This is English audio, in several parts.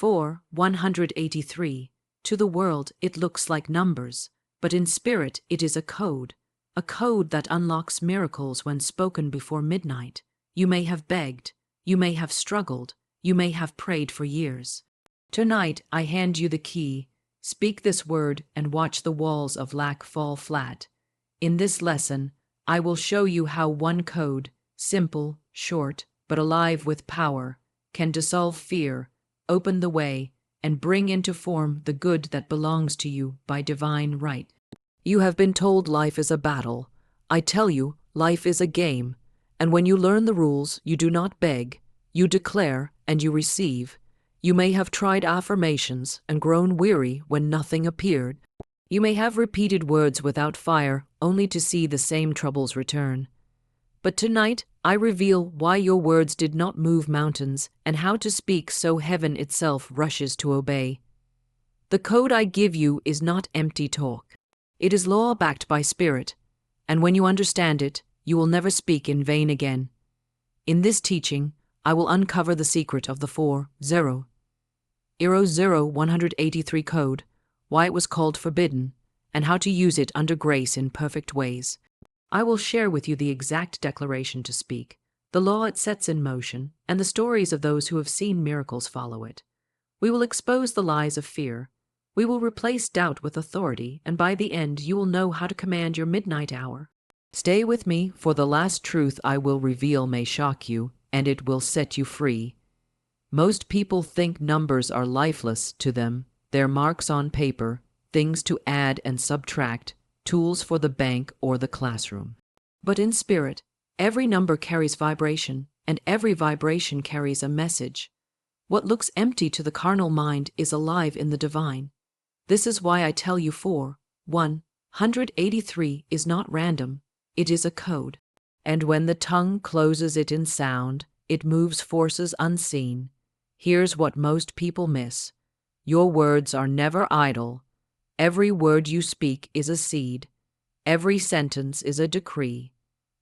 4. 183. To the world it looks like numbers, but in spirit it is a code that unlocks miracles when spoken before midnight. You may have begged, you may have struggled, you may have prayed for years. Tonight I hand you the key. Speak this word and watch the walls of lack fall flat. In this lesson, I will show you how one code, simple, short, but alive with power, can dissolve fear, open the way, and bring into form the good that belongs to you by divine right. You have been told life is a battle. I tell you, life is a game, and when you learn the rules, you do not beg, you declare and you receive. You may have tried affirmations and grown weary when nothing appeared. You may have repeated words without fire, only to see the same troubles return. But tonight, I reveal why your words did not move mountains and how to speak so heaven itself rushes to obey. The code I give you is not empty talk. It is law backed by spirit, and when you understand it, you will never speak in vain again. In this teaching, I will uncover the secret of the 183 code, why it was called forbidden, and how to use it under grace in perfect ways. I will share with you the exact declaration to speak, the law it sets in motion, and the stories of those who have seen miracles follow it. We will expose the lies of fear. We will replace doubt with authority, and by the end you will know how to command your midnight hour. Stay with me, for the last truth I will reveal may shock you, and it will set you free. Most people think numbers are lifeless to them. They're marks on paper, things to add and subtract, tools for the bank or the classroom. But in spirit, every number carries vibration, and every vibration carries a message. What looks empty to the carnal mind is alive in the divine. This is why I tell you 183 is not random, it is a code. And when the tongue closes it in sound, it moves forces unseen. Here's what most people miss. Your words are never idle. Every word you speak is a seed. Every sentence is a decree.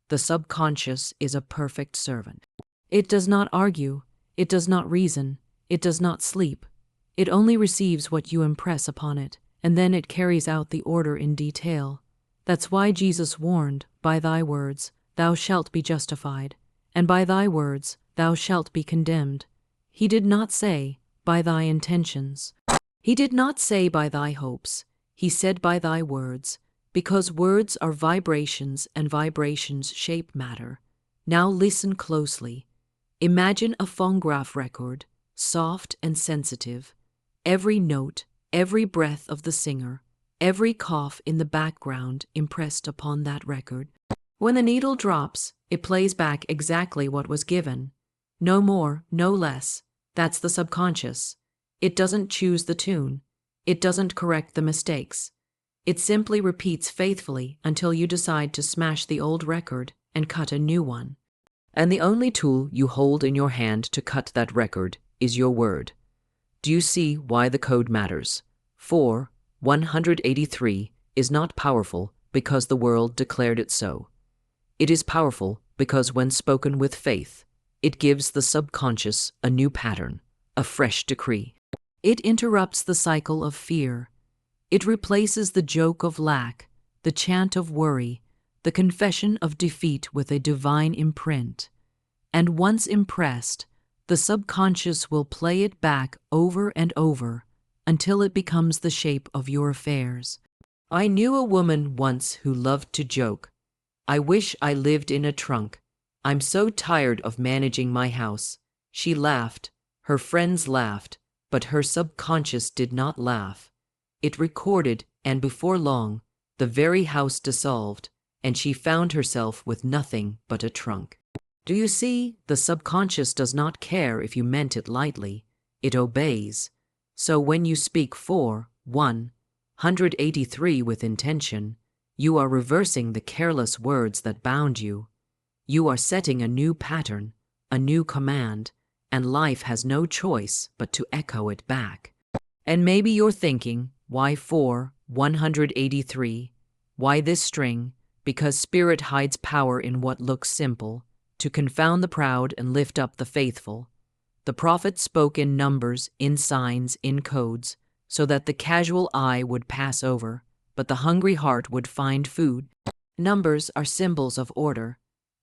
The subconscious is a perfect servant. It does not argue. It does not reason. It does not sleep. It only receives what you impress upon it, and then it carries out the order in detail. That's why Jesus warned, by thy words, thou shalt be justified, and by thy words, thou shalt be condemned. He did not say, by thy intentions. He did not say, by thy hopes. He said, by thy words, because words are vibrations and vibrations shape matter. Now listen closely. Imagine a phonograph record, soft and sensitive. Every note, every breath of the singer, every cough in the background impressed upon that record. When the needle drops, it plays back exactly what was given. No more, no less. That's the subconscious. It doesn't choose the tune. It doesn't correct the mistakes. It simply repeats faithfully until you decide to smash the old record and cut a new one. And the only tool you hold in your hand to cut that record is your word. Do you see why the code matters? 183 is not powerful because the world declared it so. It is powerful because when spoken with faith, it gives the subconscious a new pattern, a fresh decree. It interrupts the cycle of fear. It replaces the joke of lack, the chant of worry, the confession of defeat with a divine imprint. And once impressed, the subconscious will play it back over and over until it becomes the shape of your affairs. I knew a woman once who loved to joke. I wish I lived in a trunk. I'm so tired of managing my house. She laughed. Her friends laughed, but her subconscious did not laugh. It recorded, and before long, the very house dissolved, and she found herself with nothing but a trunk. Do you see? The subconscious does not care if you meant it lightly. It obeys. So when you speak 183 with intention, you are reversing the careless words that bound you. You are setting a new pattern, a new command, and life has no choice but to echo it back. And maybe you're thinking, why 183? Why this string? Because spirit hides power in what looks simple, to confound the proud and lift up the faithful. The prophet spoke in numbers, in signs, in codes, so that the casual eye would pass over, but the hungry heart would find food. Numbers are symbols of order,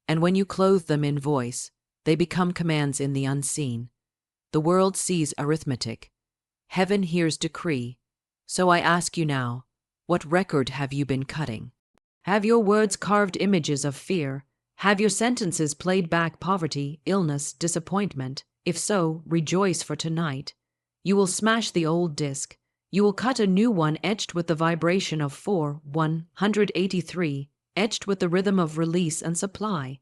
and when you clothe them in voice, they become commands in the unseen. The world sees arithmetic. Heaven hears decree. So I ask you now, what record have you been cutting? Have your words carved images of fear? Have your sentences played back poverty, illness, disappointment? If so, rejoice, for tonight you will smash the old disc. You will cut a new one etched with the vibration of 183, etched with the rhythm of release and supply.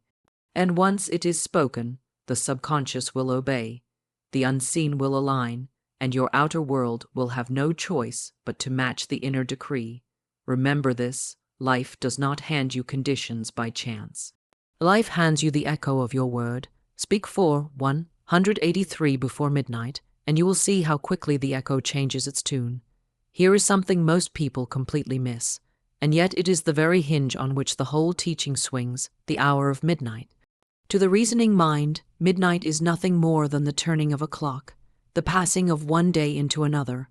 And once it is spoken, the subconscious will obey, the unseen will align, and your outer world will have no choice but to match the inner decree. Remember this, life does not hand you conditions by chance. Life hands you the echo of your word. Speak 183 before midnight, and you will see how quickly the echo changes its tune. Here is something most people completely miss, and yet it is the very hinge on which the whole teaching swings, the hour of midnight. To the reasoning mind, midnight is nothing more than the turning of a clock, the passing of one day into another.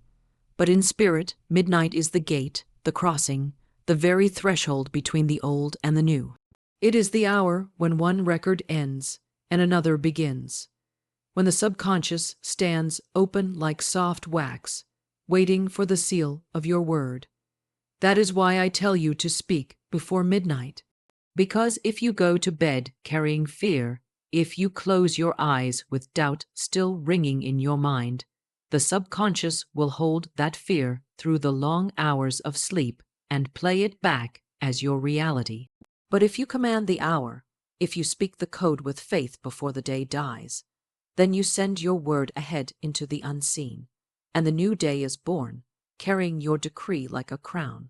But in spirit, midnight is the gate, the crossing, the very threshold between the old and the new. It is the hour when one record ends and another begins, when the subconscious stands open like soft wax, waiting for the seal of your word. That is why I tell you to speak before midnight. Because if you go to bed carrying fear, if you close your eyes with doubt still ringing in your mind, the subconscious will hold that fear through the long hours of sleep and play it back as your reality. But if you command the hour, if you speak the code with faith before the day dies, then you send your word ahead into the unseen, and the new day is born, carrying your decree like a crown.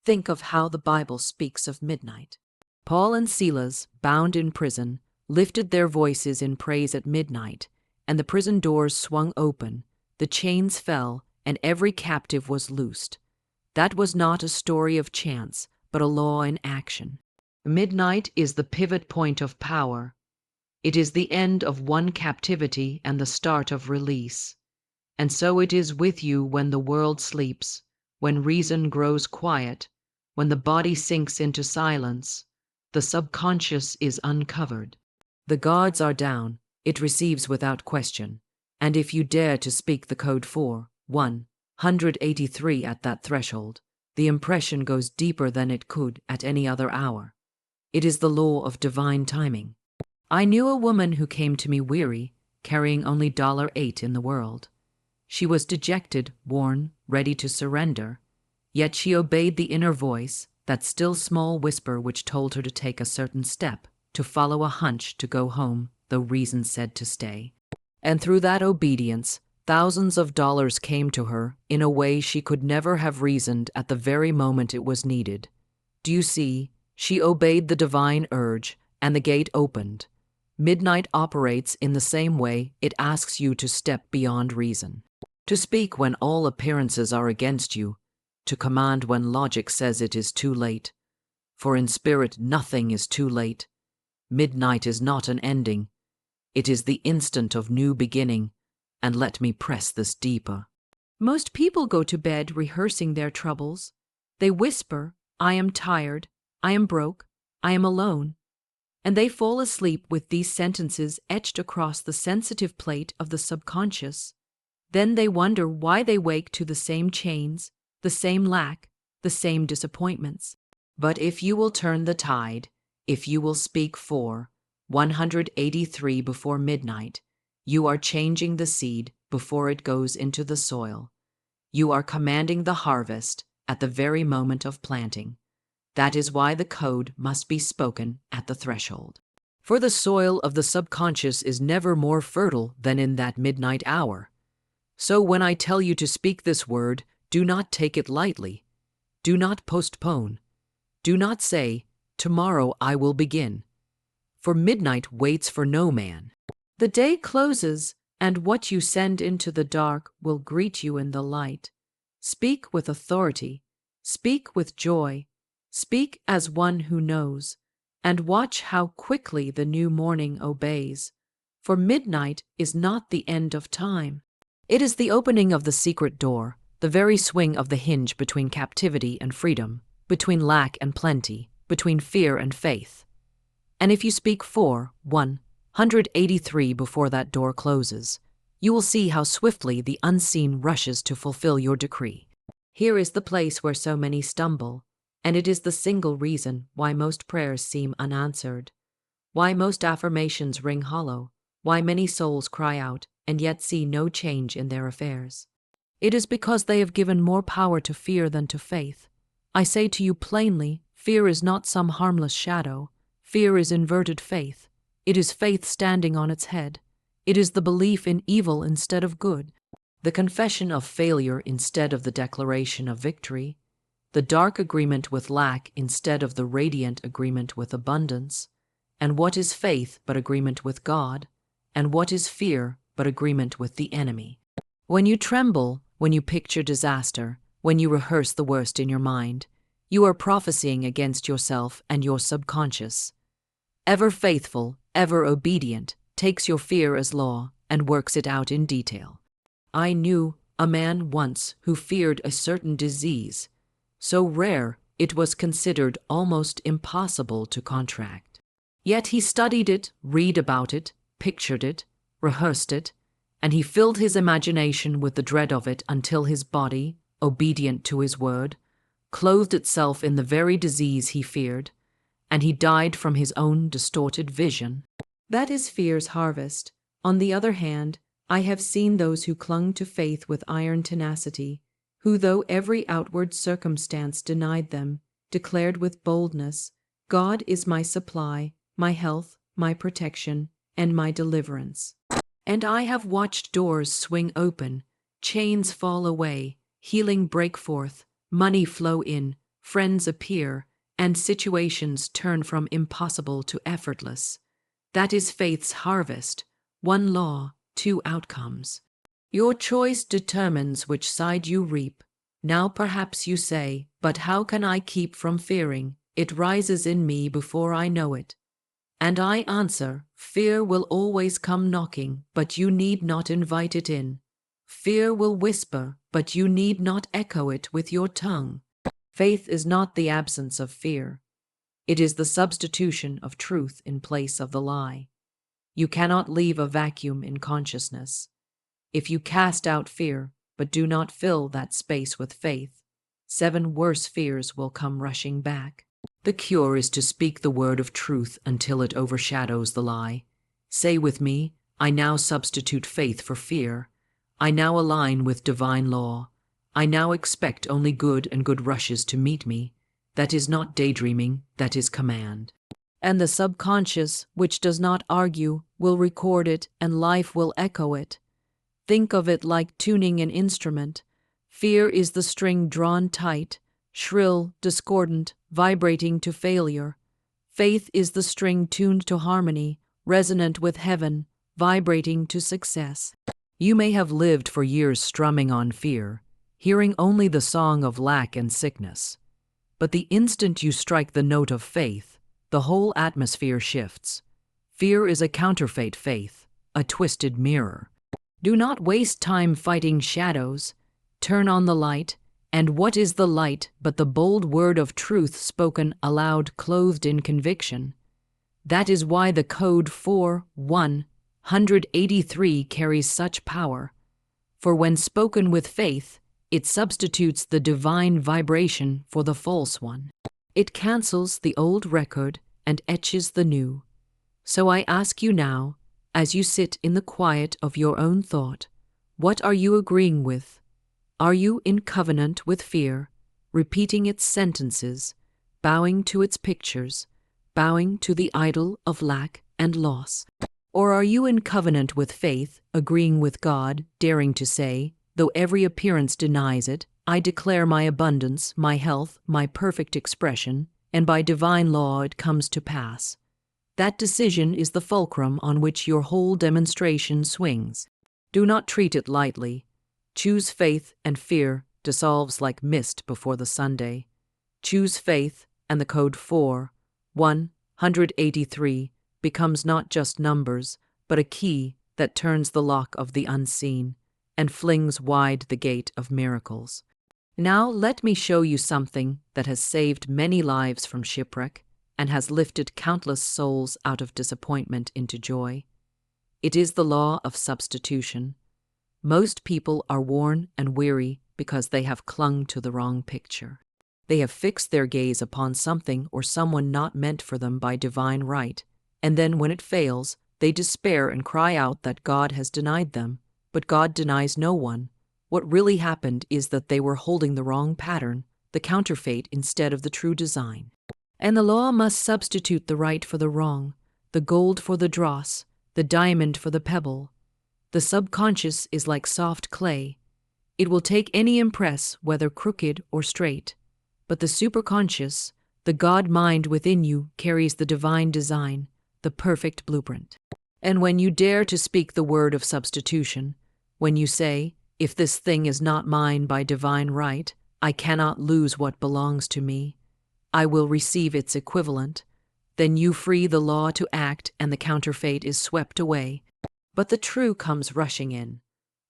Think of how the Bible speaks of midnight. Paul and Silas, bound in prison, lifted their voices in praise at midnight, and the prison doors swung open, the chains fell, and every captive was loosed. That was not a story of chance, but a law in action. Midnight is the pivot point of power. It is the end of one captivity and the start of release. And so it is with you when the world sleeps, when reason grows quiet, when the body sinks into silence. The subconscious is uncovered. The guards are down, it receives without question, and if you dare to speak the code 183 at that threshold, the impression goes deeper than it could at any other hour. It is the law of divine timing. I knew a woman who came to me weary, carrying only $8 in the world. She was dejected, worn, ready to surrender, yet she obeyed the inner voice, that still small whisper which told her to take a certain step, to follow a hunch to go home, though reason said to stay. And through that obedience, thousands of dollars came to her in a way she could never have reasoned at the very moment it was needed. Do you see? She obeyed the divine urge, and the gate opened. Midnight operates in the same way. It asks you to step beyond reason, to speak when all appearances are against you, to command when logic says it is too late. For in spirit nothing is too late. Midnight is not an ending. It is the instant of new beginning, and let me press this deeper. Most people go to bed rehearsing their troubles. They whisper, I am tired, I am broke, I am alone. And they fall asleep with these sentences etched across the sensitive plate of the subconscious. Then they wonder why they wake to the same chains, the same lack, the same disappointments. But if you will turn the tide, if you will speak 183 before midnight, you are changing the seed before it goes into the soil. You are commanding the harvest at the very moment of planting. That is why the code must be spoken at the threshold. For the soil of the subconscious is never more fertile than in that midnight hour. So when I tell you to speak this word, do not take it lightly. Do not postpone. Do not say, tomorrow I will begin. For midnight waits for no man. The day closes, and what you send into the dark will greet you in the light. Speak with authority. Speak with joy. Speak as one who knows, and watch how quickly the new morning obeys. For midnight is not the end of time. It is the opening of the secret door, the very swing of the hinge between captivity and freedom, between lack and plenty, between fear and faith. And if you speak 183 before that door closes, you will see how swiftly the unseen rushes to fulfill your decree. Here is the place where so many stumble, and it is the single reason why most prayers seem unanswered, why most affirmations ring hollow, why many souls cry out and yet see no change in their affairs. It is because they have given more power to fear than to faith. I say to you plainly, fear is not some harmless shadow. Fear is inverted faith. It is faith standing on its head. It is the belief in evil instead of good, the confession of failure instead of the declaration of victory, the dark agreement with lack instead of the radiant agreement with abundance. And what is faith but agreement with God? And what is fear but agreement with the enemy? When you tremble, when you picture disaster, when you rehearse the worst in your mind, you are prophesying against yourself and your subconscious. Ever faithful, ever obedient, takes your fear as law and works it out in detail. I knew a man once who feared a certain disease, so rare it was considered almost impossible to contract. Yet he studied it, read about it, pictured it, rehearsed it, and he filled his imagination with the dread of it until his body, obedient to his word, clothed itself in the very disease he feared, and he died from his own distorted vision. That is fear's harvest. On the other hand, I have seen those who clung to faith with iron tenacity, who, though every outward circumstance denied them, declared with boldness, God is my supply, my health, my protection, and my deliverance. And I have watched doors swing open, chains fall away, healing break forth, money flow in, friends appear, and situations turn from impossible to effortless. That is faith's harvest, one law, two outcomes. Your choice determines which side you reap. Now perhaps you say, but how can I keep from fearing? It rises in me before I know it. And I answer, fear will always come knocking, but you need not invite it in. Fear will whisper, but you need not echo it with your tongue. Faith is not the absence of fear. It is the substitution of truth in place of the lie. You cannot leave a vacuum in consciousness. If you cast out fear, but do not fill that space with faith, 7 worse fears will come rushing back. The cure is to speak the word of truth until it overshadows the lie. Say with me, I now substitute faith for fear. I now align with divine law. I now expect only good, and good rushes to meet me. That is not daydreaming, that is command. And the subconscious, which does not argue, will record it, and life will echo it. Think of it like tuning an instrument. Fear is the string drawn tight, shrill, discordant, vibrating to failure. Faith is the string tuned to harmony, resonant with heaven, vibrating to success. You may have lived for years strumming on fear, hearing only the song of lack and sickness. But the instant you strike the note of faith, the whole atmosphere shifts. Fear is a counterfeit faith, a twisted mirror. Do not waste time fighting shadows. Turn on the light. And what is the light but the bold word of truth spoken aloud, clothed in conviction? That is why the code 183 carries such power. For when spoken with faith, it substitutes the divine vibration for the false one. It cancels the old record and etches the new. So I ask you now, as you sit in the quiet of your own thought, what are you agreeing with? Are you in covenant with fear, repeating its sentences, bowing to its pictures, bowing to the idol of lack and loss? Or are you in covenant with faith, agreeing with God, daring to say, though every appearance denies it, I declare my abundance, my health, my perfect expression, and by divine law it comes to pass. That decision is the fulcrum on which your whole demonstration swings. Do not treat it lightly. Choose faith, and fear dissolves like mist before the Sunday. Choose faith, and the code 183 becomes not just numbers, but a key that turns the lock of the unseen and flings wide the gate of miracles. Now let me show you something that has saved many lives from shipwreck and has lifted countless souls out of disappointment into joy. It is the law of substitution. Most people are worn and weary because they have clung to the wrong picture. They have fixed their gaze upon something or someone not meant for them by divine right, and then when it fails, they despair and cry out that God has denied them. But God denies no one. What really happened is that they were holding the wrong pattern, the counterfeit instead of the true design. And the law must substitute the right for the wrong, the gold for the dross, the diamond for the pebble. The subconscious is like soft clay. It will take any impress, whether crooked or straight. But the superconscious, the God mind within you, carries the divine design, the perfect blueprint. And when you dare to speak the word of substitution, when you say, "If this thing is not mine by divine right, I cannot lose what belongs to me. I will receive its equivalent," then you free the law to act and the counterfeit is swept away. But the true comes rushing in.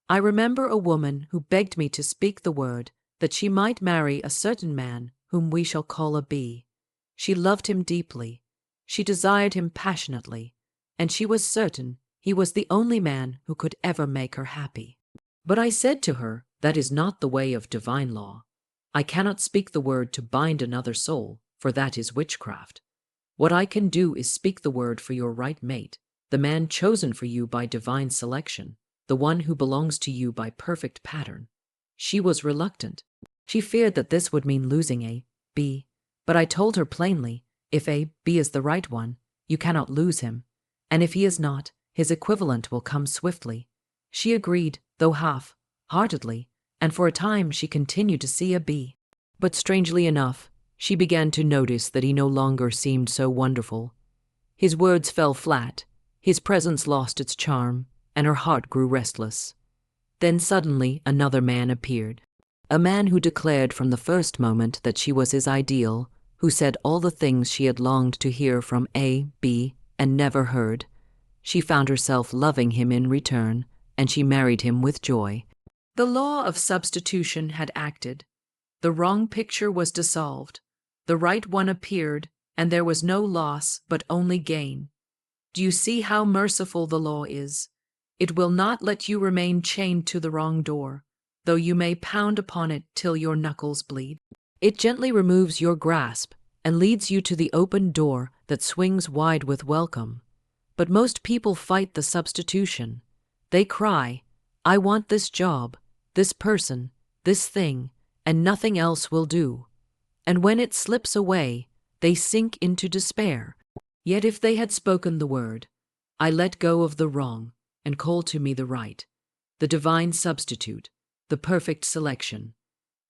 I remember a woman who begged me to speak the word that she might marry a certain man whom we shall call a B. She loved him deeply. She desired him passionately, and she was certain he was the only man who could ever make her happy. But I said to her, that is not the way of divine law. I cannot speak the word to bind another soul, for that is witchcraft. What I can do is speak the word for your right mate, the man chosen for you by divine selection, the one who belongs to you by perfect pattern. She was reluctant. She feared that this would mean losing a B, but I told her plainly, if a B is the right one, you cannot lose him, and if he is not, his equivalent will come swiftly. She agreed, though half-heartedly, and for a time she continued to see a B. But strangely enough, she began to notice that he no longer seemed so wonderful. His words fell flat, his presence lost its charm, and her heart grew restless. Then suddenly another man appeared. A man who declared from the first moment that she was his ideal, who said all the things she had longed to hear from A, B, and never heard. She found herself loving him in return, and she married him with joy. The law of substitution had acted. The wrong picture was dissolved. The right one appeared, and there was no loss but only gain. Do you see how merciful the law is? It will not let you remain chained to the wrong door, though you may pound upon it till your knuckles bleed. It gently removes your grasp and leads you to the open door that swings wide with welcome. But most people fight the substitution. They cry, "I want this job, this person, this thing, and nothing else will do." And when it slips away, they sink into despair. Yet if they had spoken the word, "I let go of the wrong and call to me the right," the divine substitute, the perfect selection,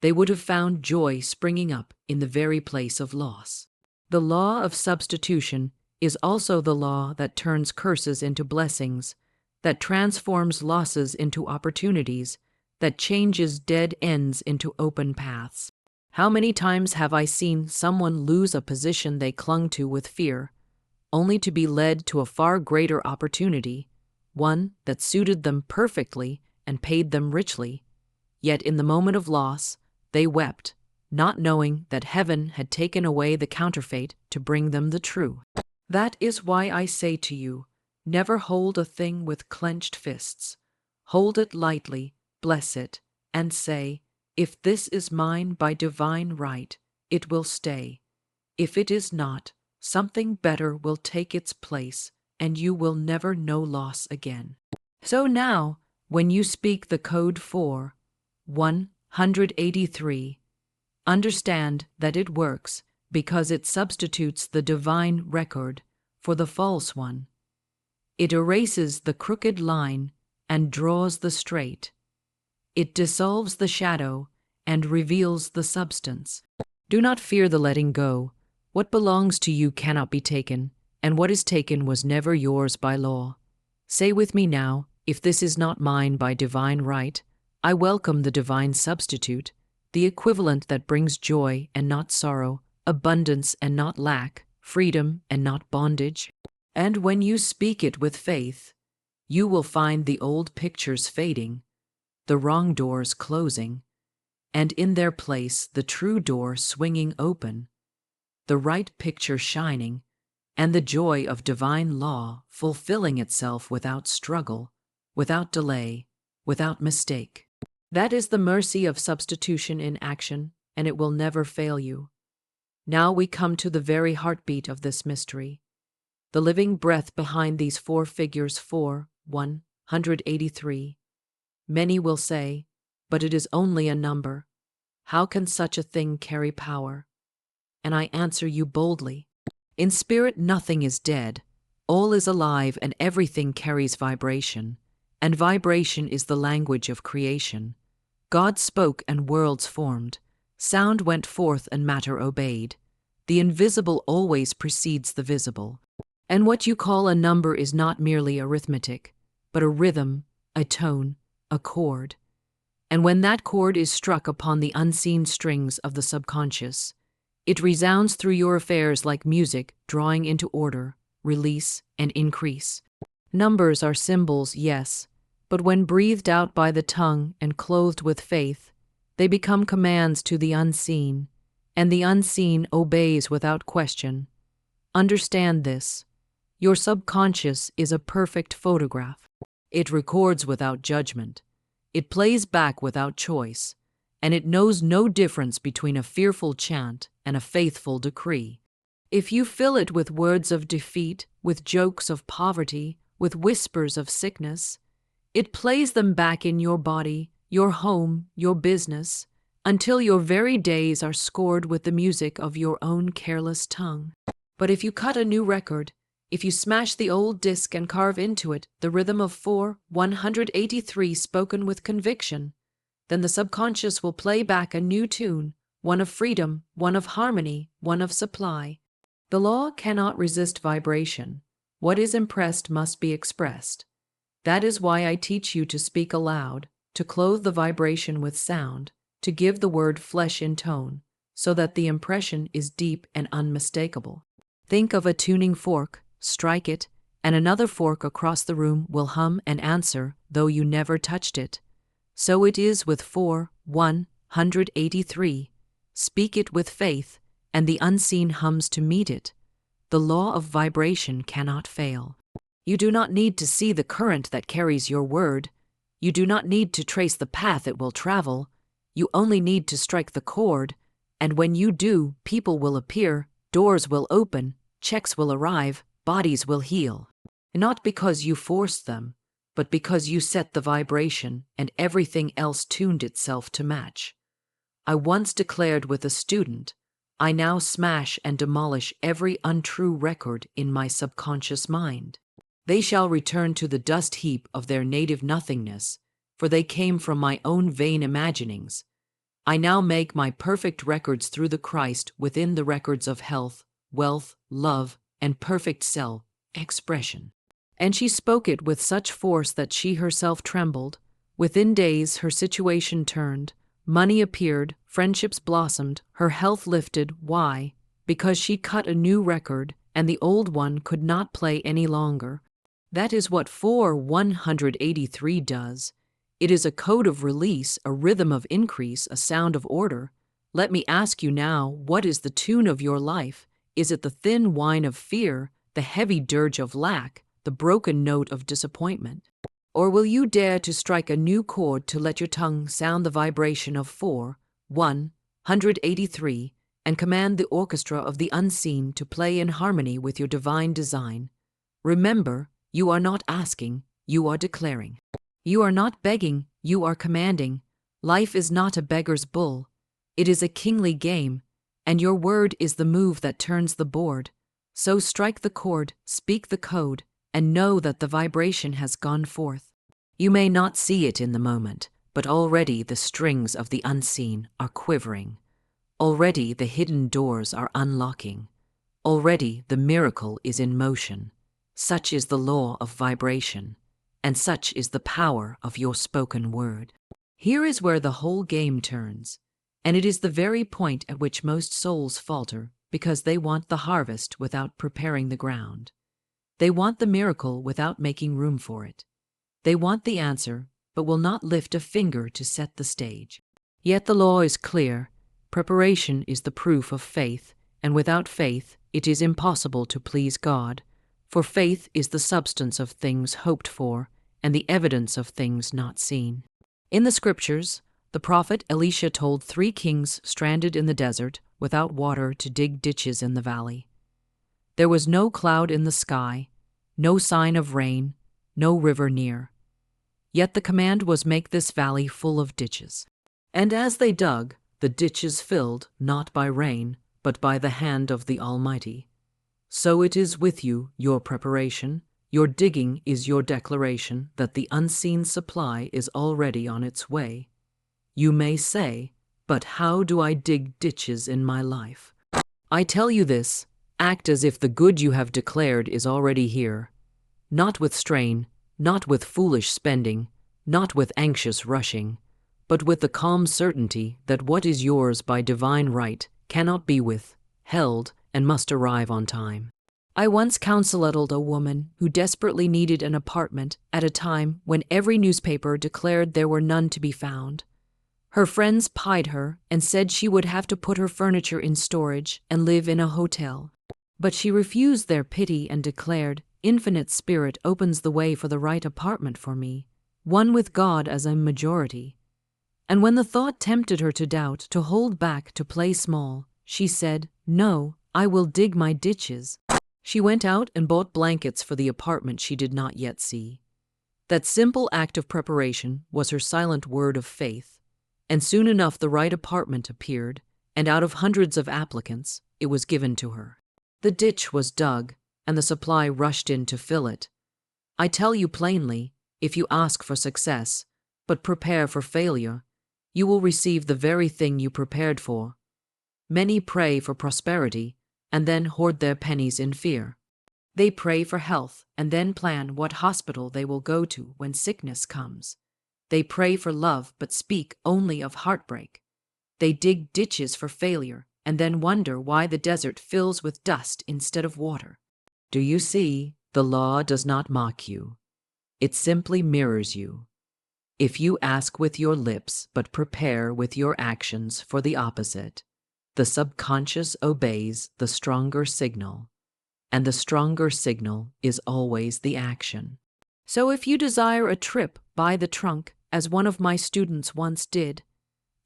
they would have found joy springing up in the very place of loss. The law of substitution is also the law that turns curses into blessings, that transforms losses into opportunities, that changes dead ends into open paths. How many times have I seen someone lose a position they clung to with fear, only to be led to a far greater opportunity, one that suited them perfectly and paid them richly, yet in the moment of loss, they wept, not knowing that heaven had taken away the counterfeit to bring them the true. That is why I say to you, never hold a thing with clenched fists. Hold it lightly, bless it, and say, "If this is mine by divine right, it will stay. If it is not, something better will take its place, and you will never know loss again." So now, when you speak the code for 183, understand that it works because it substitutes the divine record for the false one. It erases the crooked line and draws the straight. It dissolves the shadow and reveals the substance. Do not fear the letting go. What belongs to you cannot be taken, and what is taken was never yours by law. Say with me now, "If this is not mine by divine right, I welcome the divine substitute, the equivalent that brings joy and not sorrow, abundance and not lack, freedom and not bondage." And when you speak it with faith, you will find the old pictures fading, the wrong doors closing, and in their place the true door swinging open, the right picture shining, and the joy of divine law fulfilling itself without struggle, without delay, without mistake. That is the mercy of substitution in action, and it will never fail you. Now we come to the very heartbeat of this mystery, the living breath behind these four figures 183. Many will say, but it is only a number. How can such a thing carry power? And I answer you boldly. In spirit nothing is dead, all is alive and everything carries vibration, and vibration is the language of creation. God spoke and worlds formed, sound went forth and matter obeyed. The invisible always precedes the visible. And what you call a number is not merely arithmetic, but a rhythm, a tone, a chord. And when that chord is struck upon the unseen strings of the subconscious, it resounds through your affairs like music, drawing into order, release, and increase. Numbers are symbols, yes, but when breathed out by the tongue and clothed with faith, they become commands to the unseen, and the unseen obeys without question. Understand this. Your subconscious is a perfect photograph. It records without judgment. It plays back without choice, and it knows no difference between a fearful chant and a faithful decree. If you fill it with words of defeat, with jokes of poverty, with whispers of sickness, it plays them back in your body, your home, your business, until your very days are scored with the music of your own careless tongue. But if you cut a new record, if you smash the old disc and carve into it the rhythm of 183 spoken with conviction, then the subconscious will play back a new tune, one of freedom, one of harmony, one of supply. The law cannot resist vibration. What is impressed must be expressed. That is why I teach you to speak aloud, to clothe the vibration with sound, to give the word flesh in tone, so that the impression is deep and unmistakable. Think of a tuning fork, strike it, and another fork across the room will hum and answer, though you never touched it. So it is with 183. Speak it with faith, and the unseen hums to meet it. The law of vibration cannot fail. You do not need to see the current that carries your word. You do not need to trace the path it will travel. You only need to strike the chord, and when you do, people will appear, doors will open, checks will arrive, bodies will heal. Not because you forced them, but because you set the vibration and everything else tuned itself to match. I once declared with a student, I now smash and demolish every untrue record in my subconscious mind. They shall return to the dust heap of their native nothingness, for they came from my own vain imaginings. I now make my perfect records through the Christ within the records of health, wealth, love, and perfect self-expression. And she spoke it with such force that she herself trembled. Within days her situation turned, money appeared, friendships blossomed, her health lifted. Why? Because she cut a new record, and the old one could not play any longer. That is what 183 does. It is a code of release, a rhythm of increase, a sound of order. Let me ask you now, what is the tune of your life? Is it the thin whine of fear, the heavy dirge of lack, the broken note of disappointment? Or will you dare to strike a new chord to let your tongue sound the vibration of 183 and command the orchestra of the unseen to play in harmony with your divine design? Remember, you are not asking, you are declaring. You are not begging, you are commanding. Life is not a beggar's bull. It is a kingly game, and your word is the move that turns the board. So strike the chord, speak the code, and know that the vibration has gone forth. You may not see it in the moment, but already the strings of the unseen are quivering. Already the hidden doors are unlocking. Already the miracle is in motion. Such is the law of vibration, and such is the power of your spoken word. Here is where the whole game turns, and it is the very point at which most souls falter because they want the harvest without preparing the ground. They want the miracle without making room for it. They want the answer, but will not lift a finger to set the stage. Yet the law is clear. Preparation is the proof of faith, and without faith it is impossible to please God. For faith is the substance of things hoped for, and the evidence of things not seen. In the scriptures, the prophet Elisha told 3 kings stranded in the desert, without water, to dig ditches in the valley. There was no cloud in the sky, no sign of rain, no river near. Yet the command was, make this valley full of ditches. And as they dug, the ditches filled, not by rain, but by the hand of the Almighty. So it is with you, your preparation. Your digging is your declaration that the unseen supply is already on its way. You may say, but how do I dig ditches in my life? I tell you this, act as if the good you have declared is already here. Not with strain, not with foolish spending, not with anxious rushing, but with the calm certainty that what is yours by divine right cannot be withheld and must arrive on time. I once counseled a woman who desperately needed an apartment at a time when every newspaper declared there were none to be found. Her friends pied her and said she would have to put her furniture in storage and live in a hotel. But she refused their pity and declared, "Infinite Spirit opens the way for the right apartment for me, one with God as a majority." And when the thought tempted her to doubt, to hold back, to play small, she said, "No, I will dig my ditches." She went out and bought blankets for the apartment she did not yet see. That simple act of preparation was her silent word of faith, and soon enough the right apartment appeared, and out of hundreds of applicants, it was given to her. The ditch was dug, and the supply rushed in to fill it. I tell you plainly, if you ask for success, but prepare for failure, you will receive the very thing you prepared for. Many pray for prosperity, and then hoard their pennies in fear. They pray for health, and then plan what hospital they will go to when sickness comes. They pray for love, but speak only of heartbreak. They dig ditches for failure, and then wonder why the desert fills with dust instead of water. Do you see? The law does not mock you. It simply mirrors you. If you ask with your lips, but prepare with your actions for the opposite, the subconscious obeys the stronger signal, and the stronger signal is always the action. So if you desire a trip, buy the trunk, as one of my students once did,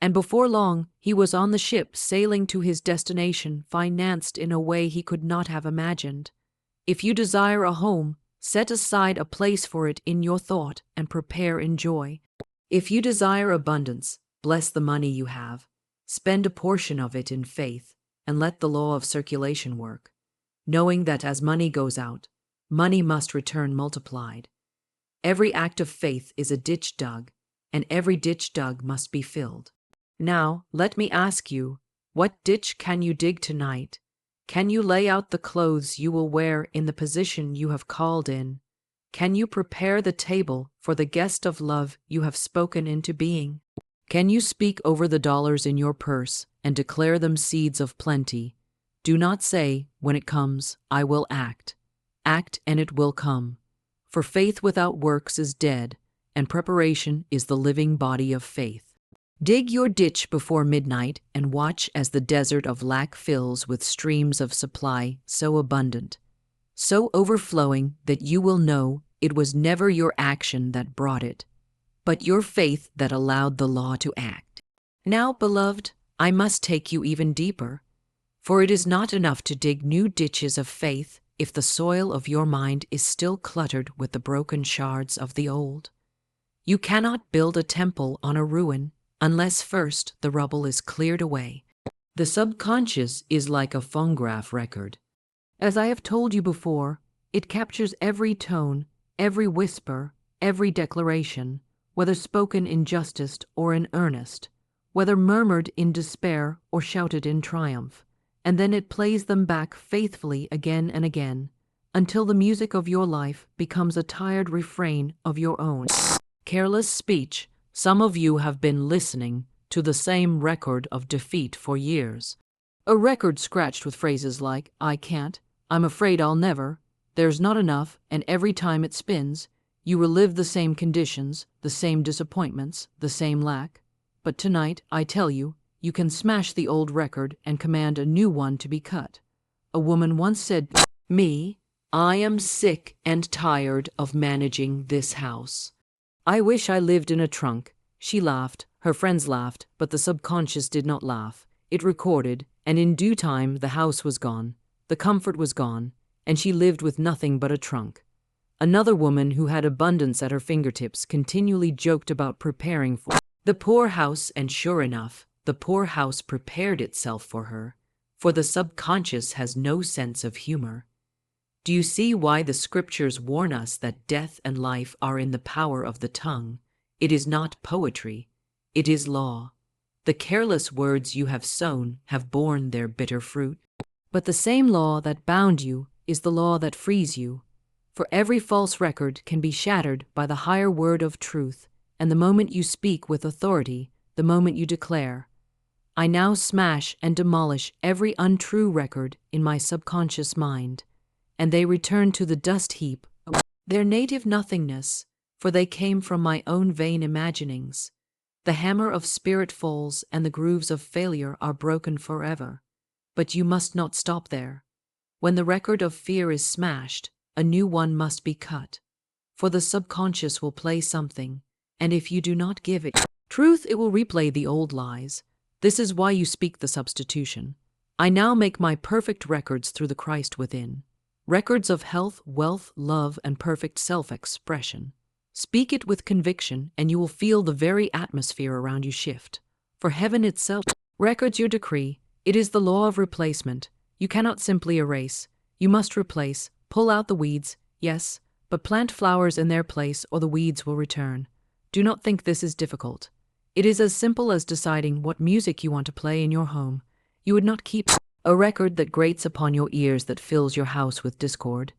and before long he was on the ship sailing to his destination, financed in a way he could not have imagined. If you desire a home, set aside a place for it in your thought and prepare in joy. If you desire abundance, bless the money you have. Spend a portion of it in faith and let the law of circulation work, knowing that as money goes out, money must return multiplied. Every act of faith is a ditch dug, and every ditch dug must be filled. Now, let me ask you, what ditch can you dig tonight? Can you lay out the clothes you will wear in the position you have called in? Can you prepare the table for the guest of love you have spoken into being? Can you speak over the dollars in your purse and declare them seeds of plenty? Do not say, when it comes, I will act. Act and it will come. For faith without works is dead, and preparation is the living body of faith. Dig your ditch before midnight and watch as the desert of lack fills with streams of supply so abundant, so overflowing that you will know it was never your action that brought it, but your faith that allowed the law to act. Now, beloved, I must take you even deeper, for it is not enough to dig new ditches of faith if the soil of your mind is still cluttered with the broken shards of the old. You cannot build a temple on a ruin unless first the rubble is cleared away. The subconscious is like a phonograph record. As I have told you before, it captures every tone, every whisper, every declaration, whether spoken in justice or in earnest, whether murmured in despair or shouted in triumph, and then it plays them back faithfully again and again, until the music of your life becomes a tired refrain of your own. Careless speech. Some of you have been listening to the same record of defeat for years. A record scratched with phrases like, I can't, I'm afraid I'll never, there's not enough, and every time it spins, You relive the same conditions, the same disappointments, the same lack. But tonight, I tell you, you can smash the old record and command a new one to be cut. A woman once said to me, "I am sick and tired of managing this house. I wish I lived in a trunk." She laughed, her friends laughed, but the subconscious did not laugh. It recorded, and in due time the house was gone, the comfort was gone, and she lived with nothing but a trunk. Another woman who had abundance at her fingertips continually joked about preparing for the poor house, and sure enough, the poor house prepared itself for her, for the subconscious has no sense of humor. Do you see why the scriptures warn us that death and life are in the power of the tongue? It is not poetry, it is law. The careless words you have sown have borne their bitter fruit. But the same law that bound you is the law that frees you. For every false record can be shattered by the higher word of truth, and the moment you speak with authority, the moment you declare, "I now smash and demolish every untrue record in my subconscious mind," and they return to the dust heap of their native nothingness, for they came from my own vain imaginings. The hammer of spirit falls, and the grooves of failure are broken forever. But you must not stop there. When the record of fear is smashed, a new one must be cut. For the subconscious will play something, and if you do not give it truth, it will replay the old lies. This is why you speak the substitution. I now make my perfect records through the Christ within. Records of health, wealth, love, and perfect self-expression. Speak it with conviction, and you will feel the very atmosphere around you shift. For heaven itself records your decree. It is the law of replacement. You cannot simply erase. You must replace. Pull out the weeds, yes, but plant flowers in their place, or the weeds will return. Do not think this is difficult. It is as simple as deciding what music you want to play in your home. You would not keep a record that grates upon your ears, that fills your house with discord.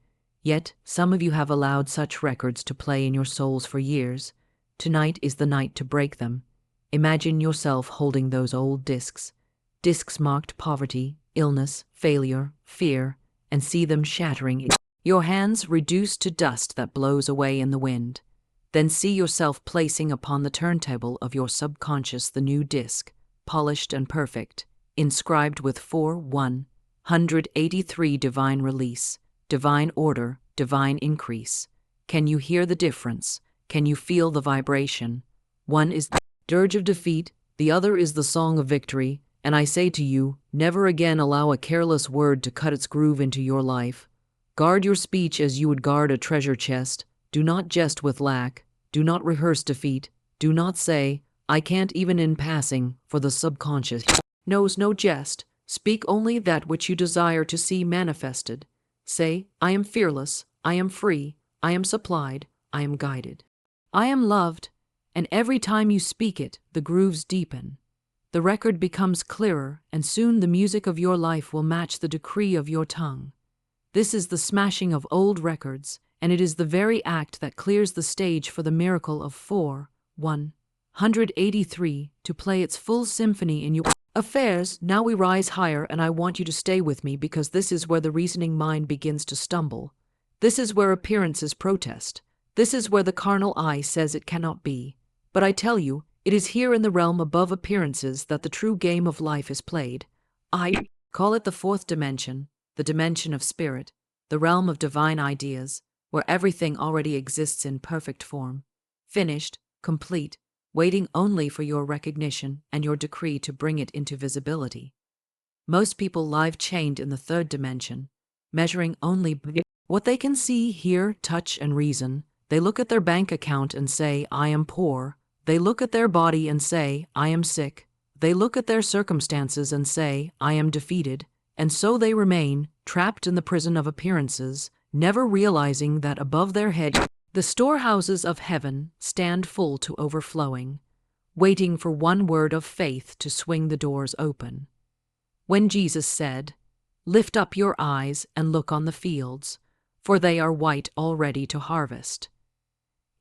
Yet some of you have allowed such records to play in your souls for years. Tonight is the night to break them. Imagine yourself holding those old discs marked poverty, illness, failure, fear, and see them shattering. Your hands reduced to dust that blows away in the wind. Then see yourself placing upon the turntable of your subconscious the new disc, polished and perfect, inscribed with 4,183 divine release, divine order, divine increase. Can you hear the difference? Can you feel the vibration? One is the dirge of defeat, the other is the song of victory, and I say to you, never again allow a careless word to cut its groove into your life. Guard your speech as you would guard a treasure chest. Do not jest with lack. Do not rehearse defeat. Do not say, "I can't," even in passing, for the subconscious knows no jest. Speak only that which you desire to see manifested. Say, "I am fearless, I am free, I am supplied, I am guided, I am loved," and every time you speak it, the grooves deepen. The record becomes clearer, and soon the music of your life will match the decree of your tongue. This is the smashing of old records, and it is the very act that clears the stage for the miracle of 4,183 to play its full symphony in your affairs. Now we rise higher, and I want you to stay with me, because this is where the reasoning mind begins to stumble. This is where appearances protest. This is where the carnal eye says it cannot be. But I tell you, it is here in the realm above appearances that the true game of life is played. I call it the fourth dimension, the dimension of spirit, the realm of divine ideas, where everything already exists in perfect form, finished, complete, waiting only for your recognition and your decree to bring it into visibility. Most people live chained in the third dimension, measuring only what they can see, hear, touch, and reason. They look at their bank account and say, "I am poor." They look at their body and say, "I am sick." They look at their circumstances and say, "I am defeated." And so they remain, trapped in the prison of appearances, never realizing that above their head, the storehouses of heaven stand full to overflowing, waiting for one word of faith to swing the doors open. When Jesus said, "Lift up your eyes and look on the fields, for they are white already to harvest,"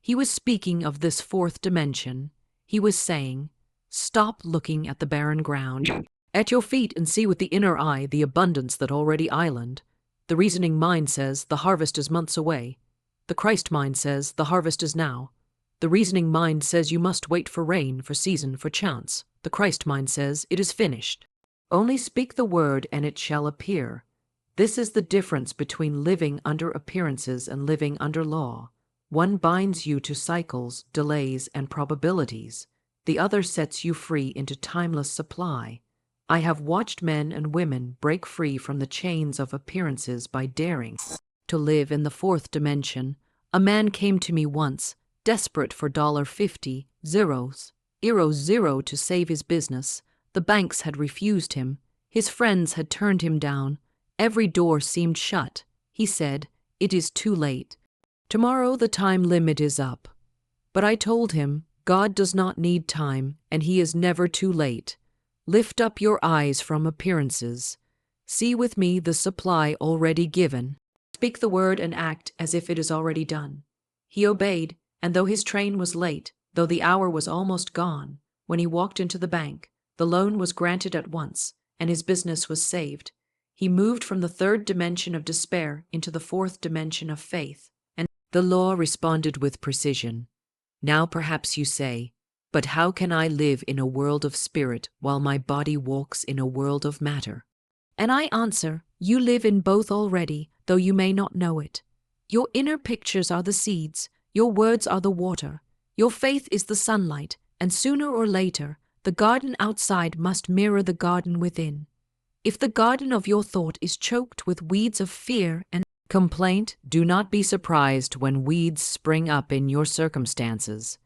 he was speaking of this fourth dimension. He was saying, stop looking at the barren ground at your feet and see with the inner eye the abundance that already island. The reasoning mind says the harvest is months away. The Christ mind says the harvest is now. The reasoning mind says you must wait for rain, for season, for chance. The Christ mind says it is finished. Only speak the word and it shall appear. This is the difference between living under appearances and living under law. One binds you to cycles, delays, and probabilities. The other sets you free into timeless supply. I have watched men and women break free from the chains of appearances by daring to live in the fourth dimension. A man came to me once, desperate for $50, zero to save his business. The banks had refused him. His friends had turned him down. Every door seemed shut. He said, "It is too late. Tomorrow the time limit is up." But I told him, God does not need time, and he is never too late. Lift up your eyes from appearances. See with me the supply already given. Speak the word and act as if it is already done. He obeyed, and though his train was late, though the hour was almost gone, when he walked into the bank, the loan was granted at once, and his business was saved. He moved from the third dimension of despair into the fourth dimension of faith. And the law responded with precision. Now perhaps you say, "But how can I live in a world of spirit while my body walks in a world of matter?" And I answer, you live in both already, though you may not know it. Your inner pictures are the seeds, your words are the water, your faith is the sunlight, and sooner or later, the garden outside must mirror the garden within. If the garden of your thought is choked with weeds of fear and complaint, do not be surprised when weeds spring up in your circumstances.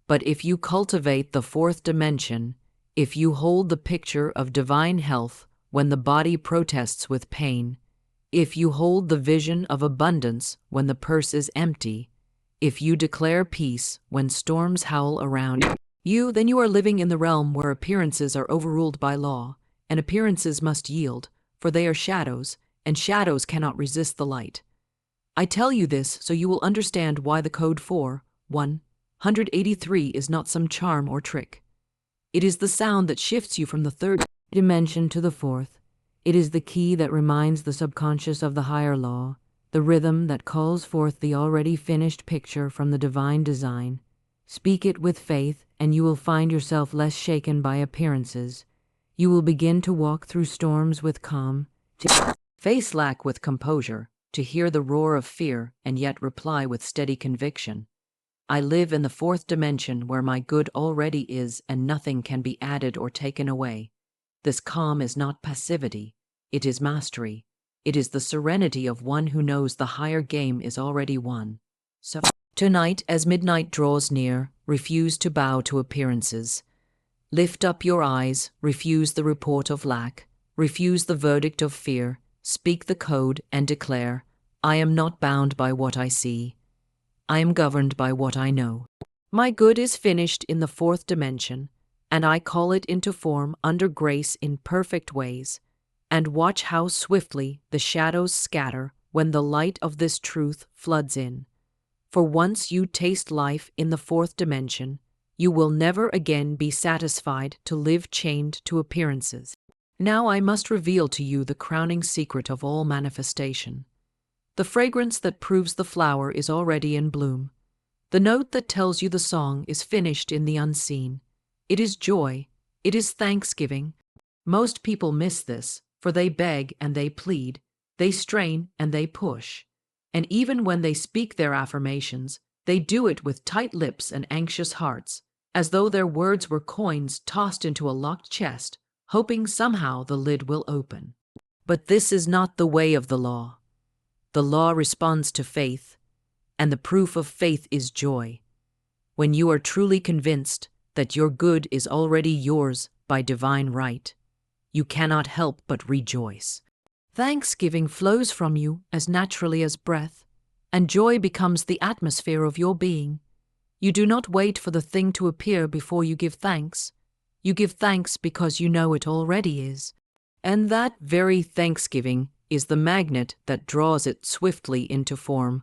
But if you cultivate the fourth dimension, if you hold the picture of divine health when the body protests with pain, if you hold the vision of abundance when the purse is empty, if you declare peace when storms howl around you, then you are living in the realm where appearances are overruled by law, and appearances must yield, for they are shadows, and shadows cannot resist the light. I tell you this so you will understand why the code 4:183 is not some charm or trick. It is the sound that shifts you from the third dimension to the fourth. It is the key that reminds the subconscious of the higher law, the rhythm that calls forth the already finished picture from the divine design. Speak it with faith, and you will find yourself less shaken by appearances. You will begin to walk through storms with calm, to face lack with composure, to hear the roar of fear and yet reply with steady conviction. I live in the fourth dimension where my good already is and nothing can be added or taken away. This calm is not passivity, it is mastery. It is the serenity of one who knows the higher game is already won. So, tonight, as midnight draws near, refuse to bow to appearances. Lift up your eyes, refuse the report of lack, refuse the verdict of fear, speak the code and declare, I am not bound by what I see. I am governed by what I know. My good is finished in the fourth dimension, and I call it into form under grace in perfect ways, and watch how swiftly the shadows scatter when the light of this truth floods in. For once you taste life in the fourth dimension, you will never again be satisfied to live chained to appearances. Now I must reveal to you the crowning secret of all manifestation. The fragrance that proves the flower is already in bloom. The note that tells you the song is finished in the unseen. It is joy. It is thanksgiving. Most people miss this, for they beg and they plead, they strain and they push. And even when they speak their affirmations, they do it with tight lips and anxious hearts, as though their words were coins tossed into a locked chest, hoping somehow the lid will open. But this is not the way of the law. The law responds to faith, and the proof of faith is joy. When you are truly convinced that your good is already yours by divine right, you cannot help but rejoice. Thanksgiving flows from you as naturally as breath, and joy becomes the atmosphere of your being. You do not wait for the thing to appear before you give thanks. You give thanks because you know it already is. And that very thanksgiving is the magnet that draws it swiftly into form.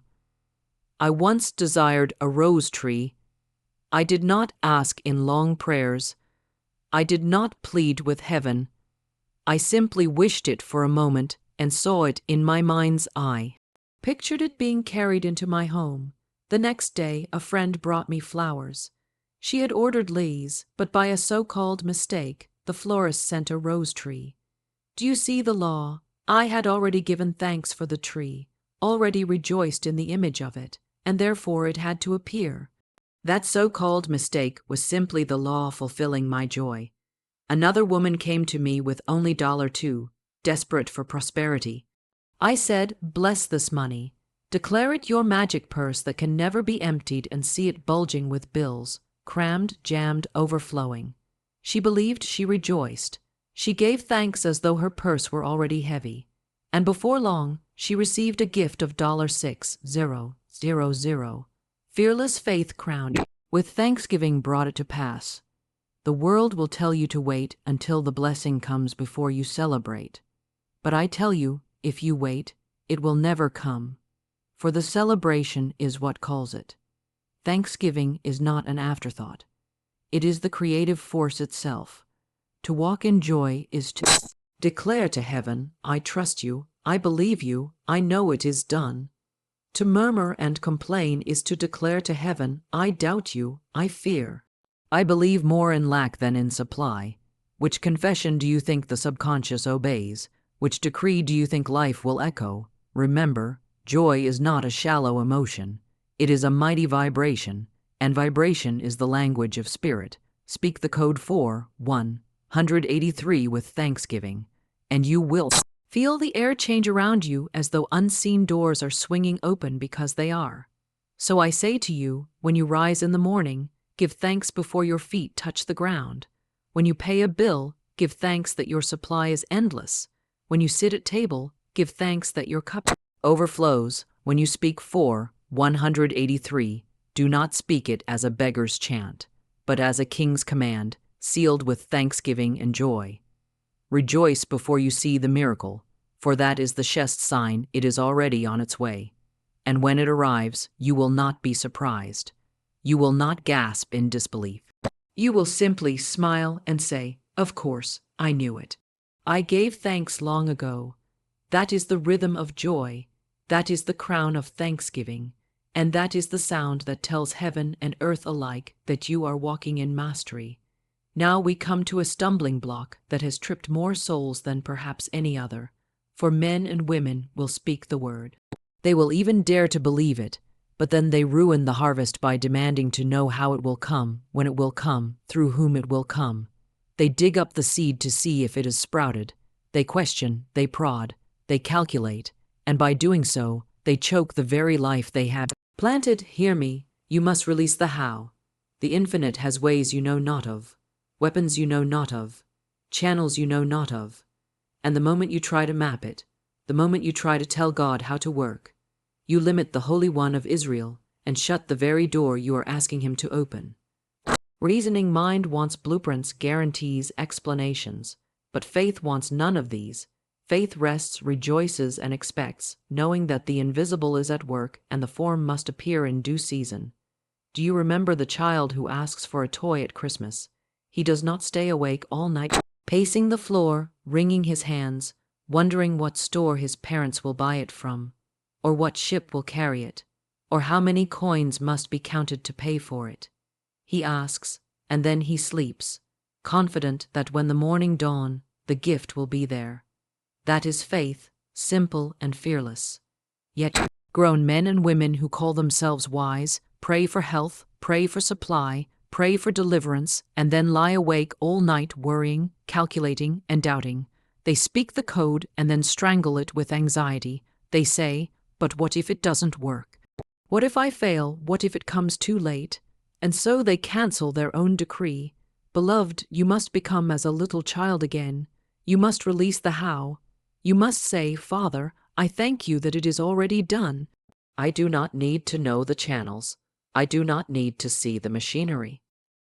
I once desired a rose tree. I did not ask in long prayers. I did not plead with heaven. I simply wished it for a moment and saw it in my mind's eye. Pictured it being carried into my home. The next day, a friend brought me flowers. She had ordered lilies, but by a so-called mistake, the florist sent a rose tree. Do you see the law? I had already given thanks for the tree, already rejoiced in the image of it, and therefore it had to appear. That so-called mistake was simply the law fulfilling my joy. Another woman came to me with only $2, desperate for prosperity. I said, bless this money. Declare it your magic purse that can never be emptied, and see it bulging with bills, crammed, jammed, overflowing. She believed, she rejoiced. She gave thanks as though her purse were already heavy. And before long, she received a gift of $6,000. Fearless faith crowned with thanksgiving brought it to pass. The world will tell you to wait until the blessing comes before you celebrate. But I tell you, if you wait, it will never come. For the celebration is what calls it. Thanksgiving is not an afterthought. It is the creative force itself. To walk in joy is to declare to heaven, I trust you, I believe you, I know it is done. To murmur and complain is to declare to heaven, I doubt you, I fear. I believe more in lack than in supply. Which confession do you think the subconscious obeys? Which decree do you think life will echo? Remember, joy is not a shallow emotion. It is a mighty vibration, and vibration is the language of spirit. Speak the code 183 with thanksgiving, and you will feel the air change around you as though unseen doors are swinging open because they are. So I say to you, when you rise in the morning, give thanks before your feet touch the ground. When you pay a bill, give thanks that your supply is endless. When you sit at table, give thanks that your cup overflows. When you speak 183, do not speak it as a beggar's chant, but as a king's command, sealed with thanksgiving and joy. Rejoice before you see the miracle, for that is the Shest sign, it is already on its way. And when it arrives, you will not be surprised. You will not gasp in disbelief. You will simply smile and say, of course, I knew it. I gave thanks long ago. That is the rhythm of joy. That is the crown of thanksgiving. And that is the sound that tells heaven and earth alike that you are walking in mastery. Now we come to a stumbling block that has tripped more souls than perhaps any other. For men and women will speak the word. They will even dare to believe it, but then they ruin the harvest by demanding to know how it will come, when it will come, through whom it will come. They dig up the seed to see if it has sprouted. They question, they prod, they calculate, and by doing so, they choke the very life they have planted. Hear me, you must release the how. The infinite has ways you know not of, weapons you know not of, channels you know not of. And the moment you try to map it, the moment you try to tell God how to work, you limit the Holy One of Israel and shut the very door you are asking him to open. Reasoning mind wants blueprints, guarantees, explanations, but faith wants none of these. Faith rests, rejoices, and expects, knowing that the invisible is at work and the form must appear in due season. Do you remember the child who asks for a toy at Christmas? He does not stay awake all night, pacing the floor, wringing his hands, wondering what store his parents will buy it from, or what ship will carry it, or how many coins must be counted to pay for it. He asks, and then he sleeps, confident that when the morning dawn, the gift will be there. That is faith, simple and fearless. Yet, grown men and women who call themselves wise, pray for health, pray for supply, pray for deliverance, and then lie awake all night worrying, calculating, and doubting. They speak the code and then strangle it with anxiety. They say, but what if it doesn't work? What if I fail? What if it comes too late? And so they cancel their own decree. Beloved, you must become as a little child again. You must release the how. You must say, Father, I thank you that it is already done. I do not need to know the channels. I do not need to see the machinery.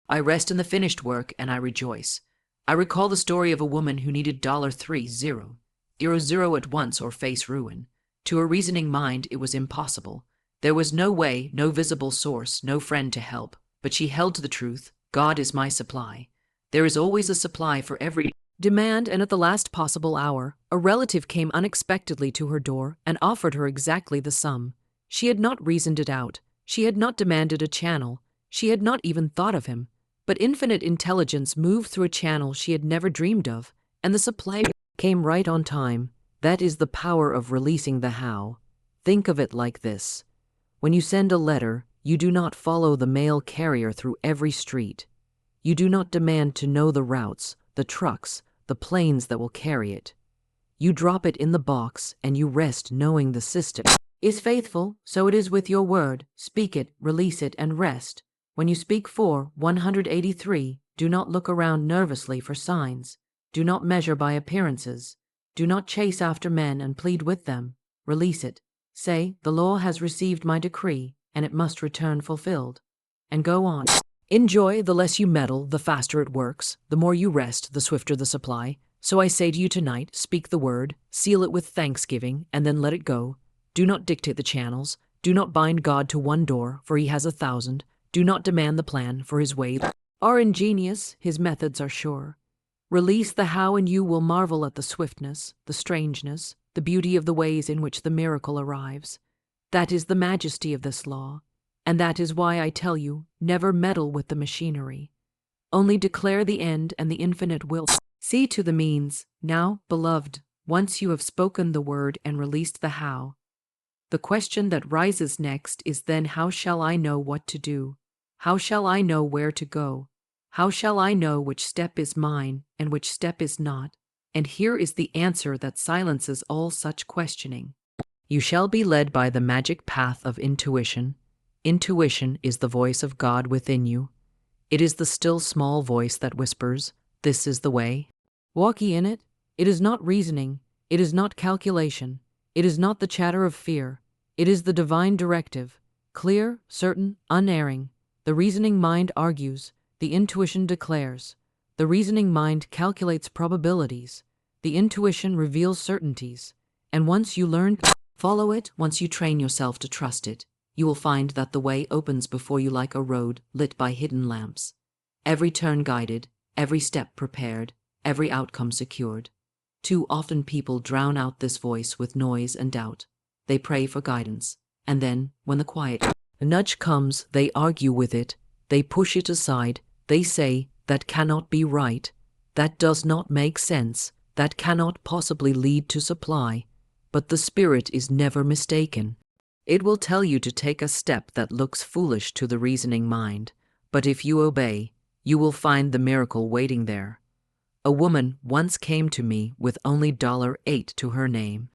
I rest in the finished work and I rejoice. I recall the story of a woman who needed $3,000 at once or face ruin. To a reasoning mind, it was impossible. There was no way, no visible source, no friend to help, but she held to the truth, God is my supply. There is always a supply for every Demand, and at the last possible hour, a relative came unexpectedly to her door and offered her exactly the sum. She had not reasoned it out. She had not demanded a channel. She had not even thought of him. But infinite intelligence moved through a channel she had never dreamed of, and the supply came right on time. That is the power of releasing the how. Think of it like this. When you send a letter, you do not follow the mail carrier through every street. You do not demand to know the routes, the trucks, the planes that will carry it. You drop it in the box and you rest knowing the system is faithful, so it is with your word. Speak it, release it, and rest. When you speak 183, do not look around nervously for signs. Do not measure by appearances. Do not chase after men and plead with them. Release it. Say, the law has received my decree, and it must return fulfilled. And go on. Enjoy. The less you meddle, the faster it works. The more you rest, the swifter the supply. So I say to you tonight, speak the word, seal it with thanksgiving, and then let it go. Do not dictate the channels. Do not bind God to one door, for he has 1,000. Do not demand the plan, for his ways are ingenious, his methods are sure. Release the how, and you will marvel at the swiftness, the strangeness, the beauty of the ways in which the miracle arrives. That is the majesty of this law, and that is why I tell you, never meddle with the machinery. Only declare the end, and the infinite will see to the means. Now, beloved, once you have spoken the word and released the how, the question that rises next is then, how shall I know what to do? How shall I know where to go? How shall I know which step is mine and which step is not? And here is the answer that silences all such questioning. You shall be led by the magic path of intuition. Intuition is the voice of God within you. It is the still small voice that whispers, "This is the way. Walk ye in it." It is not reasoning. It is not calculation. It is not the chatter of fear. It is the divine directive, clear, certain, unerring. The reasoning mind argues. The intuition declares. The reasoning mind calculates probabilities. The intuition reveals certainties. And once you learn to follow it, once you train yourself to trust it, you will find that the way opens before you like a road lit by hidden lamps. Every turn guided, every step prepared, every outcome secured. Too often people drown out this voice with noise and doubt. They pray for guidance, and then, when the quiet nudge comes, they argue with it. They push it aside. They say, "That cannot be right. That does not make sense. That cannot possibly lead to supply." But the Spirit is never mistaken. It will tell you to take a step that looks foolish to the reasoning mind, but if you obey, you will find the miracle waiting there. A woman once came to me with only $8 to her name.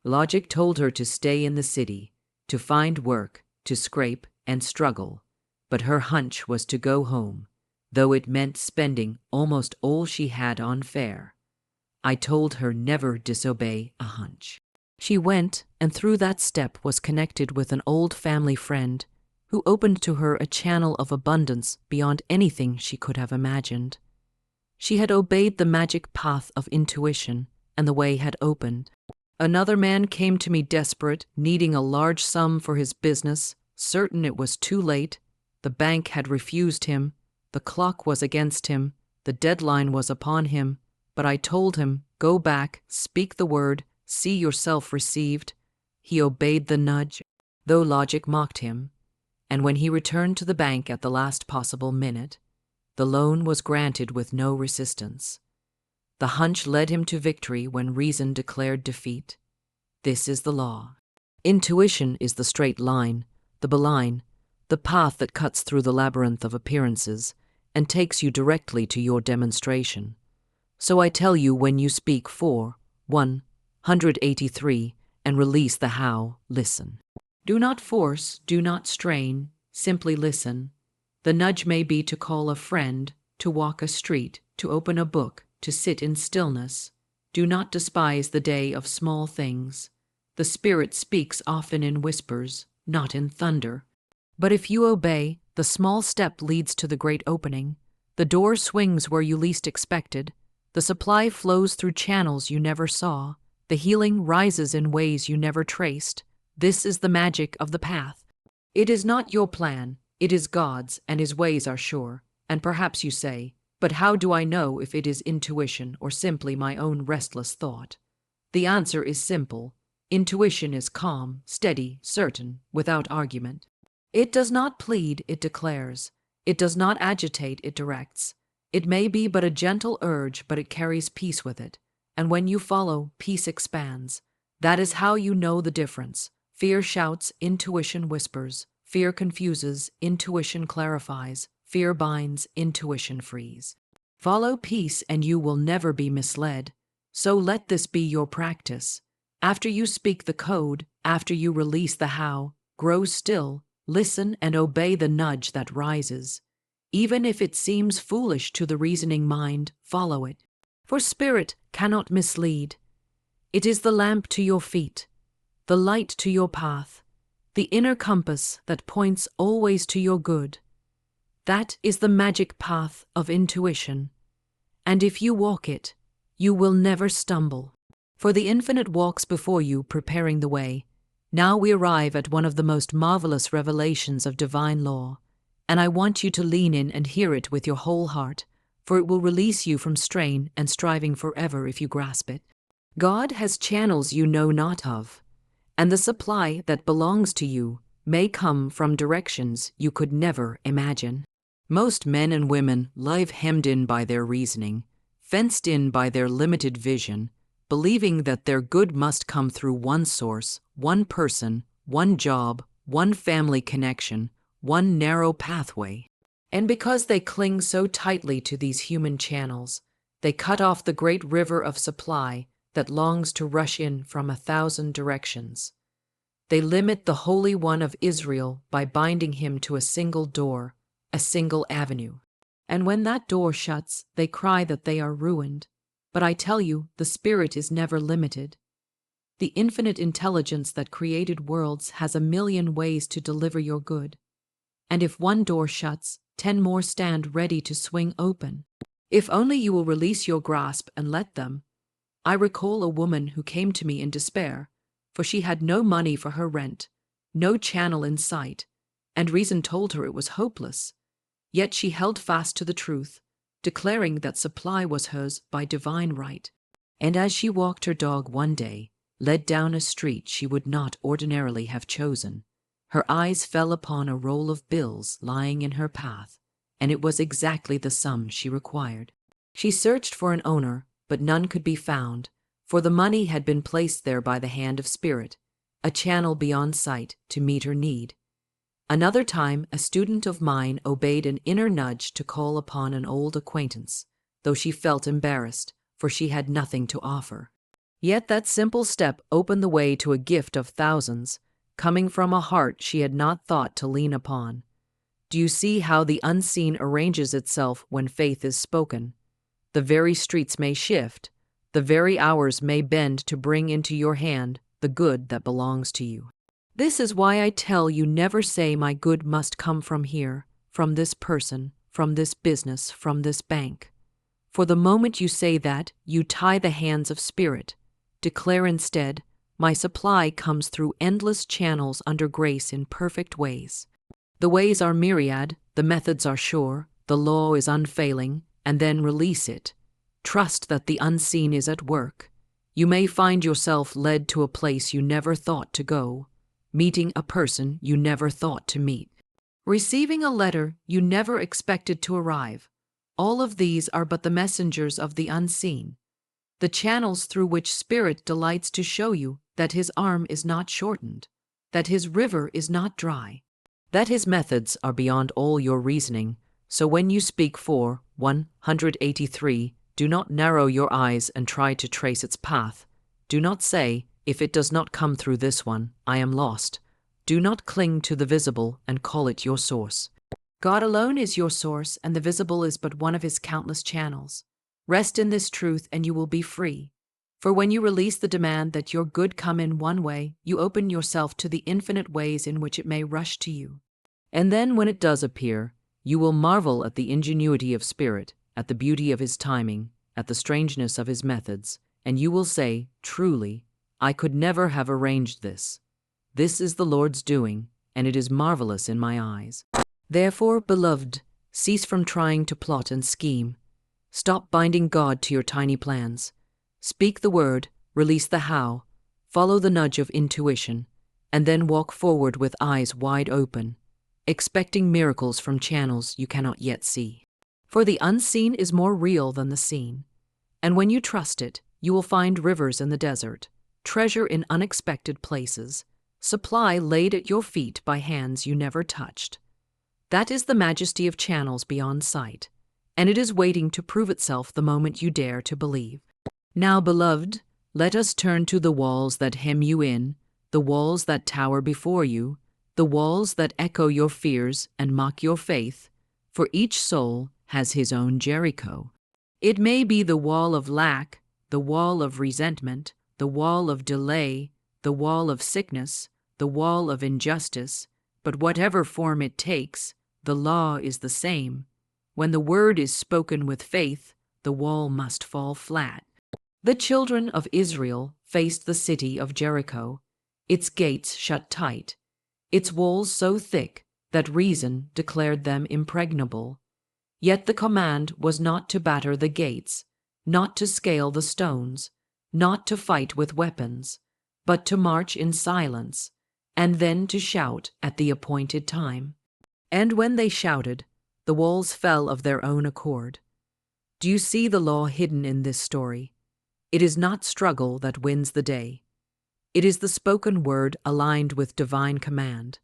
Logic told her to stay in the city, to find work, to scrape and struggle, but her hunch was to go home, though it meant spending almost all she had on fare. I told her never disobey a hunch. She went, and through that step was connected with an old family friend who opened to her a channel of abundance beyond anything she could have imagined. She had obeyed the magic path of intuition, and the way had opened. Another man came to me desperate, needing a large sum for his business, certain it was too late. The bank had refused him. The clock was against him. The deadline was upon him. But I told him, "Go back, speak the word, see yourself received." He obeyed the nudge, though logic mocked him. And when he returned to the bank at the last possible minute, the loan was granted with no resistance. The hunch led him to victory when reason declared defeat. This is the law. Intuition is the straight line, the beeline, the path that cuts through the labyrinth of appearances and takes you directly to your demonstration. So I tell you, when you speak 183 and release the how, listen. Do not force, do not strain, simply listen. The nudge may be to call a friend, to walk a street, to open a book, to sit in stillness. Do not despise the day of small things. The Spirit speaks often in whispers, not in thunder. But if you obey, the small step leads to the great opening. The door swings where you least expected. The supply flows through channels you never saw. The healing rises in ways you never traced. This is the magic of the path. It is not your plan. It is God's, and his ways are sure. And perhaps you say, But how do I know if it is intuition or simply my own restless thought? The answer is simple. Intuition is calm, steady, certain, without argument. It does not plead, it declares. It does not agitate, it directs. It may be but a gentle urge, but it carries peace with it. And when you follow, peace expands. That is how you know the difference. Fear shouts, intuition whispers. Fear confuses, intuition clarifies. Fear binds, intuition frees. Follow peace and you will never be misled. So let this be your practice. After you speak the code, after you release the how, grow still, listen and obey the nudge that rises. Even if it seems foolish to the reasoning mind, follow it. For spirit cannot mislead. It is the lamp to your feet, the light to your path, the inner compass that points always to your good. That is the magic path of intuition. And if you walk it, you will never stumble. For the infinite walks before you, preparing the way. Now we arrive at one of the most marvelous revelations of divine law, and I want you to lean in and hear it with your whole heart, for it will release you from strain and striving forever if you grasp it. God has channels you know not of, and the supply that belongs to you may come from directions you could never imagine. Most men and women live hemmed in by their reasoning, fenced in by their limited vision, believing that their good must come through one source, one person, one job, one family connection, one narrow pathway. And because they cling so tightly to these human channels, they cut off the great river of supply that longs to rush in from 1,000 directions. They limit the Holy One of Israel by binding him to a single door, a single avenue. And when that door shuts, they cry that they are ruined. But I tell you, the Spirit is never limited. The infinite intelligence that created worlds has 1,000,000 ways to deliver your good. And if one door shuts, 10 more stand ready to swing open. If only you will release your grasp and let them. I recall a woman who came to me in despair, for she had no money for her rent, no channel in sight, and reason told her it was hopeless. Yet she held fast to the truth, declaring that supply was hers by divine right. And as she walked her dog one day, led down a street she would not ordinarily have chosen, her eyes fell upon a roll of bills lying in her path, and it was exactly the sum she required. She searched for an owner, but none could be found, for the money had been placed there by the hand of Spirit, a channel beyond sight to meet her need. Another time, a student of mine obeyed an inner nudge to call upon an old acquaintance, though she felt embarrassed, for she had nothing to offer. Yet that simple step opened the way to a gift of thousands, coming from a heart she had not thought to lean upon. Do you see how the unseen arranges itself when faith is spoken? The very streets may shift, the very hours may bend to bring into your hand the good that belongs to you. This is why I tell you, never say my good must come from here, from this person, from this business, from this bank. For the moment you say that, you tie the hands of Spirit. Declare instead, my supply comes through endless channels under grace in perfect ways. The ways are myriad, the methods are sure, the law is unfailing, and then release it. Trust that the unseen is at work. You may find yourself led to a place you never thought to go, meeting a person you never thought to meet, receiving a letter you never expected to arrive. All of these are but the messengers of the unseen, the channels through which Spirit delights to show you that his arm is not shortened, that his river is not dry, that his methods are beyond all your reasoning. So when you speak for 183, do not narrow your eyes and try to trace its path. Do not say, if it does not come through this one, I am lost. Do not cling to the visible and call it your source. God alone is your source, and the visible is but one of his countless channels. Rest in this truth and you will be free. For when you release the demand that your good come in one way, you open yourself to the infinite ways in which it may rush to you. And then when it does appear, you will marvel at the ingenuity of Spirit, at the beauty of his timing, at the strangeness of his methods, and you will say, truly, I could never have arranged this. This is the Lord's doing, and it is marvelous in my eyes. Therefore, beloved, cease from trying to plot and scheme. Stop binding God to your tiny plans. Speak the word, release the how, follow the nudge of intuition, and then walk forward with eyes wide open, expecting miracles from channels you cannot yet see. For the unseen is more real than the seen, and when you trust it, you will find rivers in the desert, treasure in unexpected places, supply laid at your feet by hands you never touched. That is the majesty of channels beyond sight, and it is waiting to prove itself the moment you dare to believe. Now, beloved, let us turn to the walls that hem you in, the walls that tower before you, the walls that echo your fears and mock your faith, for each soul has his own Jericho. It may be the wall of lack, the wall of resentment, the wall of delay, the wall of sickness, the wall of injustice, but whatever form it takes, the law is the same. When the word is spoken with faith, the wall must fall flat. The children of Israel faced the city of Jericho, its gates shut tight, its walls so thick that reason declared them impregnable. Yet the command was not to batter the gates, not to scale the stones, not to fight with weapons, but to march in silence, and then to shout at the appointed time. And when they shouted, the walls fell of their own accord. Do you see the law hidden in this story? It is not struggle that wins the day. It is the spoken word aligned with divine command.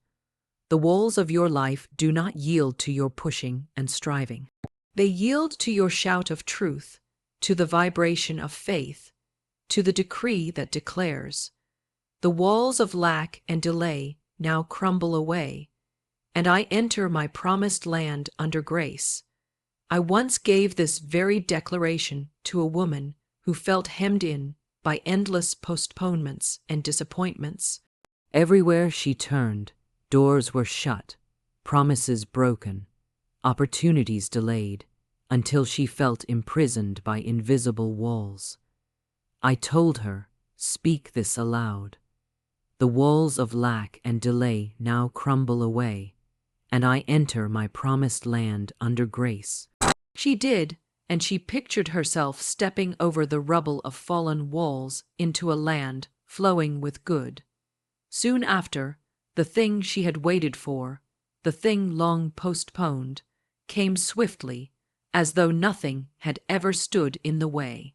The walls of your life do not yield to your pushing and striving. They yield to your shout of truth, to the vibration of faith, to the decree that declares, "The walls of lack and delay now crumble away, and I enter my promised land under grace." I once gave this very declaration to a woman who felt hemmed in by endless postponements and disappointments. Everywhere she turned, doors were shut, promises broken, opportunities delayed, until she felt imprisoned by invisible walls. I told her, "Speak this aloud. The walls of lack and delay now crumble away, and I enter my promised land under grace." She did, and she pictured herself stepping over the rubble of fallen walls into a land flowing with good. Soon after, the thing she had waited for, the thing long postponed, came swiftly, as though nothing had ever stood in the way.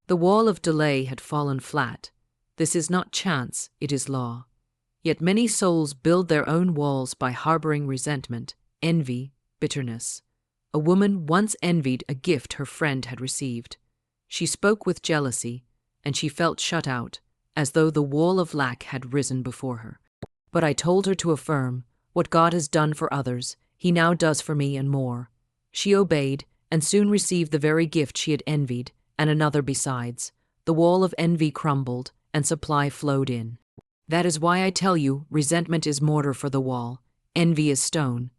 The wall of delay had fallen flat. This is not chance, it is law. Yet many souls build their own walls by harboring resentment, envy, bitterness. A woman once envied a gift her friend had received. She spoke with jealousy, and she felt shut out, as though the wall of lack had risen before her. But I told her to affirm, "What God has done for others, He now does for me and more." She obeyed, and soon received the very gift she had envied, and another besides. The wall of envy crumbled, and supply flowed in. That is why I tell you, resentment is mortar for the wall, envy is stone.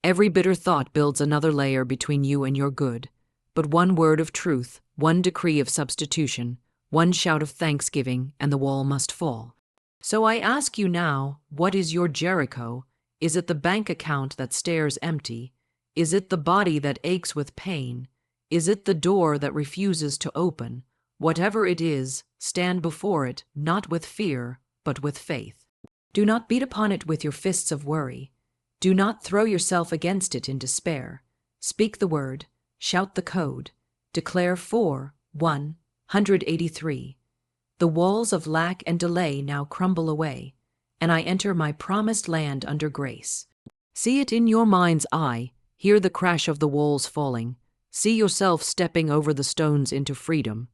Every bitter thought builds another layer between you and your good. But one word of truth, one decree of substitution, one shout of thanksgiving, and the wall must fall. So I ask you now, what is your Jericho? Is it the bank account that stares empty? Is it the body that aches with pain? Is it the door that refuses to open? Whatever it is, stand before it, not with fear, but with faith. Do not beat upon it with your fists of worry. Do not throw yourself against it in despair. Speak the word, shout the code, declare 183. The walls of lack and delay now crumble away, and I enter my promised land under grace. See it in your mind's eye, hear the crash of the walls falling, see yourself stepping over the stones into freedom.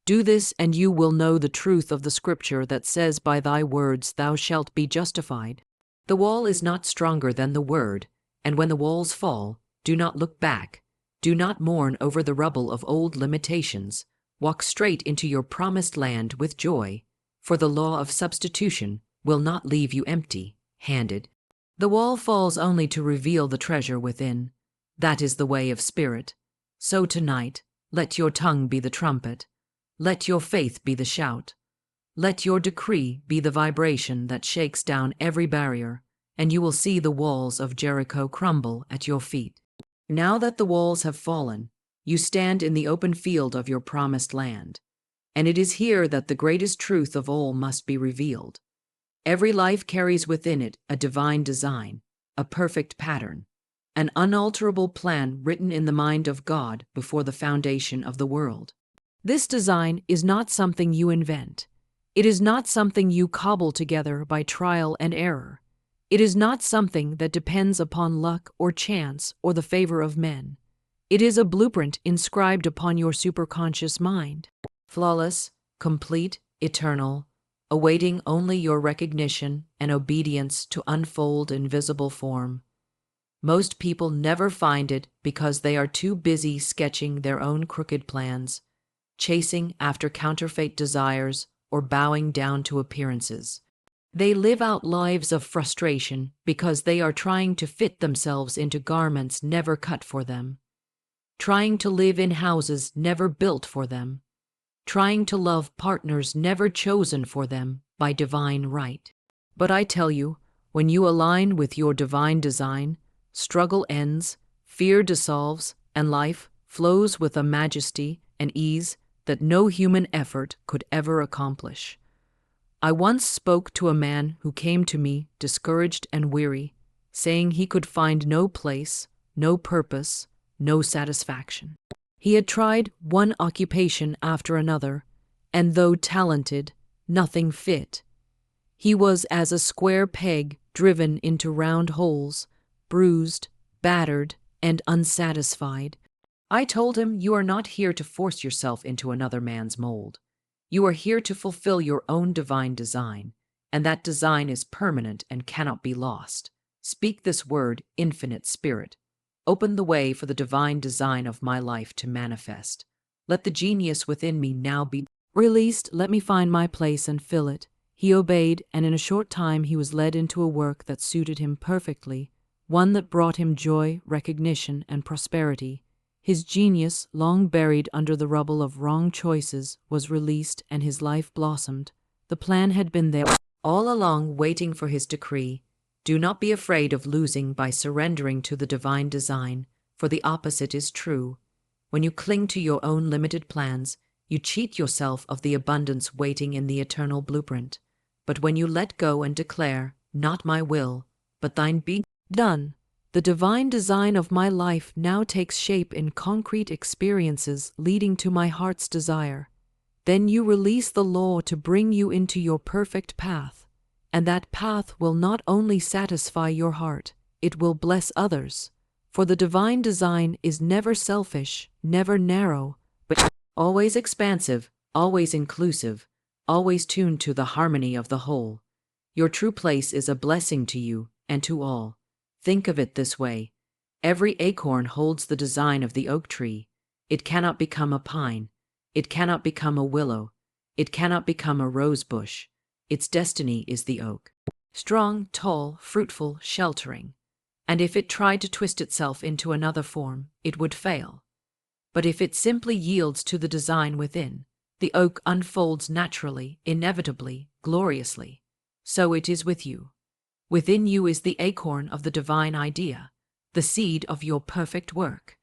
Do this, and you will know the truth of the scripture that says, "By thy words thou shalt be justified." The wall is not stronger than the word, and when the walls fall, do not look back. Do not mourn over the rubble of old limitations. Walk straight into your promised land with joy, for the law of substitution will not leave you empty-handed. The wall falls only to reveal the treasure within. That is the way of spirit. So tonight, let your tongue be the trumpet. Let your faith be the shout. Let your decree be the vibration that shakes down every barrier, and you will see the walls of Jericho crumble at your feet. Now that the walls have fallen, You stand in the open field of your promised land. And it is here that the greatest truth of all must be revealed. Every life carries within it a divine design, a perfect pattern, an unalterable plan written in the mind of God before the foundation of the world. This design is not something you invent. It is not something you cobble together by trial and error. It is not something that depends upon luck or chance or the favor of men. It is a blueprint inscribed upon your superconscious mind. Flawless, complete, eternal, awaiting only your recognition and obedience to unfold in visible form. Most people never find it because they are too busy sketching their own crooked plans, chasing after counterfeit desires, or bowing down to appearances. They live out lives of frustration because they are trying to fit themselves into garments never cut for them, trying to live in houses never built for them, trying to love partners never chosen for them by divine right. But I tell you, when you align with your divine design, struggle ends, fear dissolves, and life flows with a majesty and ease that no human effort could ever accomplish. I once spoke to a man who came to me discouraged and weary, saying he could find no place, no purpose, no satisfaction. He had tried one occupation after another, and though talented, nothing fit. He was as a square peg driven into round holes, bruised, battered, and unsatisfied. I told him, you are not here to force yourself into another man's mold. You are here to fulfill your own divine design, and that design is permanent and cannot be lost. Speak this word, infinite spirit. Open the way for the divine design of my life to manifest. Let the genius within me now be released. Let me find my place and fill it. He obeyed, and in a short time he was led into a work that suited him perfectly, one that brought him joy, recognition, and prosperity. His genius, long buried under the rubble of wrong choices, was released and his life blossomed. The plan had been there all along, waiting for his decree. Do not be afraid of losing by surrendering to the divine design, for the opposite is true. When you cling to your own limited plans, you cheat yourself of the abundance waiting in the eternal blueprint. But when you let go and declare, not my will, but thine be done, the divine design of my life now takes shape in concrete experiences leading to my heart's desire. Then you release the law to bring you into your perfect path, and that path will not only satisfy your heart, it will bless others. For the divine design is never selfish, never narrow, but always expansive, always inclusive, always tuned to the harmony of the whole. Your true place is a blessing to you and to all. Think of it this way. Every acorn holds the design of the oak tree. It cannot become a pine. It cannot become a willow. It cannot become a rose bush. Its destiny is the oak. Strong, tall, fruitful, sheltering. And if it tried to twist itself into another form, it would fail. But if it simply yields to the design within, the oak unfolds naturally, inevitably, gloriously. So it is with you. Within you is the acorn of the divine idea, the seed of your perfect work.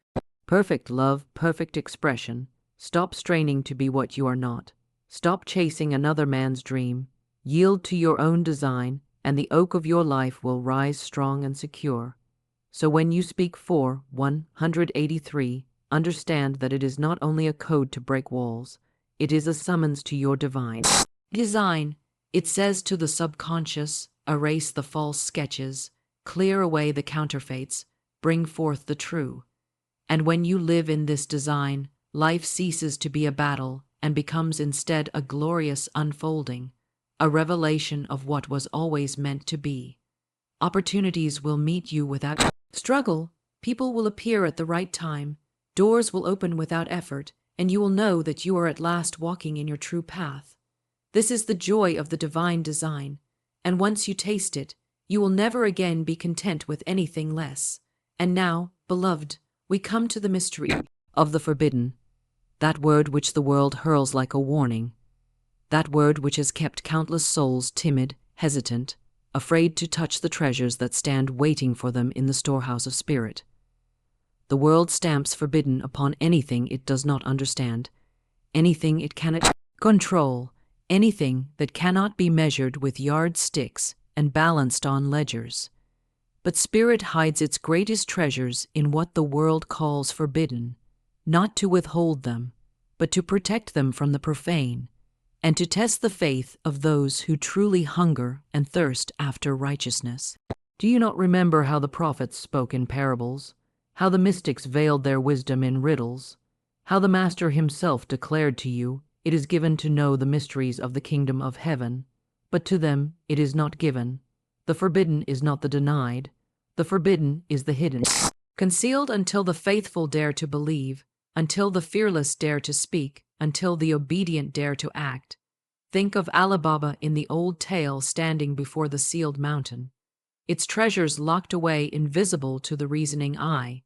Perfect love, perfect expression. Stop straining to be what you are not. Stop chasing another man's dream. Yield to your own design, and the oak of your life will rise strong and secure. So when you speak 183, understand that it is not only a code to break walls, it is a summons to your divine design. It says to the subconscious, erase the false sketches, clear away the counterfeits, bring forth the true. And when you live in this design, life ceases to be a battle and becomes instead a glorious unfolding, a revelation of what was always meant to be. Opportunities will meet you without struggle, people will appear at the right time, doors will open without effort, and you will know that you are at last walking in your true path. This is the joy of the divine design, and once you taste it, you will never again be content with anything less. And now, beloved, we come to the mystery of the forbidden, that word which the world hurls like a warning, that word which has kept countless souls timid, hesitant, afraid to touch the treasures that stand waiting for them in the storehouse of spirit. The world stamps forbidden upon anything it does not understand, anything it cannot control, anything that cannot be measured with yardsticks and balanced on ledgers. But spirit hides its greatest treasures in what the world calls forbidden, not to withhold them, but to protect them from the profane, and to test the faith of those who truly hunger and thirst after righteousness. Do you not remember how the prophets spoke in parables, how the mystics veiled their wisdom in riddles, how the Master himself declared to you, "It is given to know the mysteries of the kingdom of heaven, but to them it is not given. The forbidden is not the denied, the forbidden is the hidden, concealed until the faithful dare to believe, until the fearless dare to speak, until the obedient dare to act." Think of Ali Baba in the old tale standing before the sealed mountain, its treasures locked away invisible to the reasoning eye.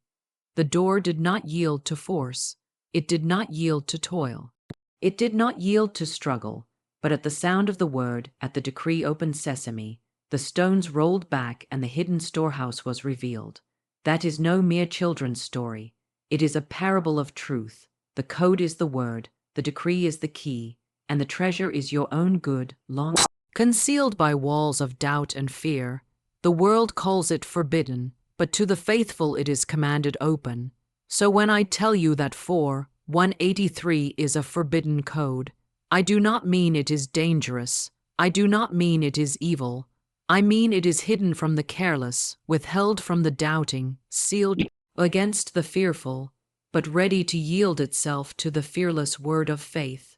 The door did not yield to force, it did not yield to toil, it did not yield to struggle, but at the sound of the word, at the decree "Open Sesame," the stones rolled back and the hidden storehouse was revealed. That is no mere children's story. It is a parable of truth. The code is the word, the decree is the key, and the treasure is your own good, long concealed by walls of doubt and fear. The world calls it forbidden, but to the faithful it is commanded open. So when I tell you that 183 is a forbidden code, I do not mean it is dangerous. I do not mean it is evil. I mean it is hidden from the careless, withheld from the doubting, sealed against the fearful, but ready to yield itself to the fearless word of faith.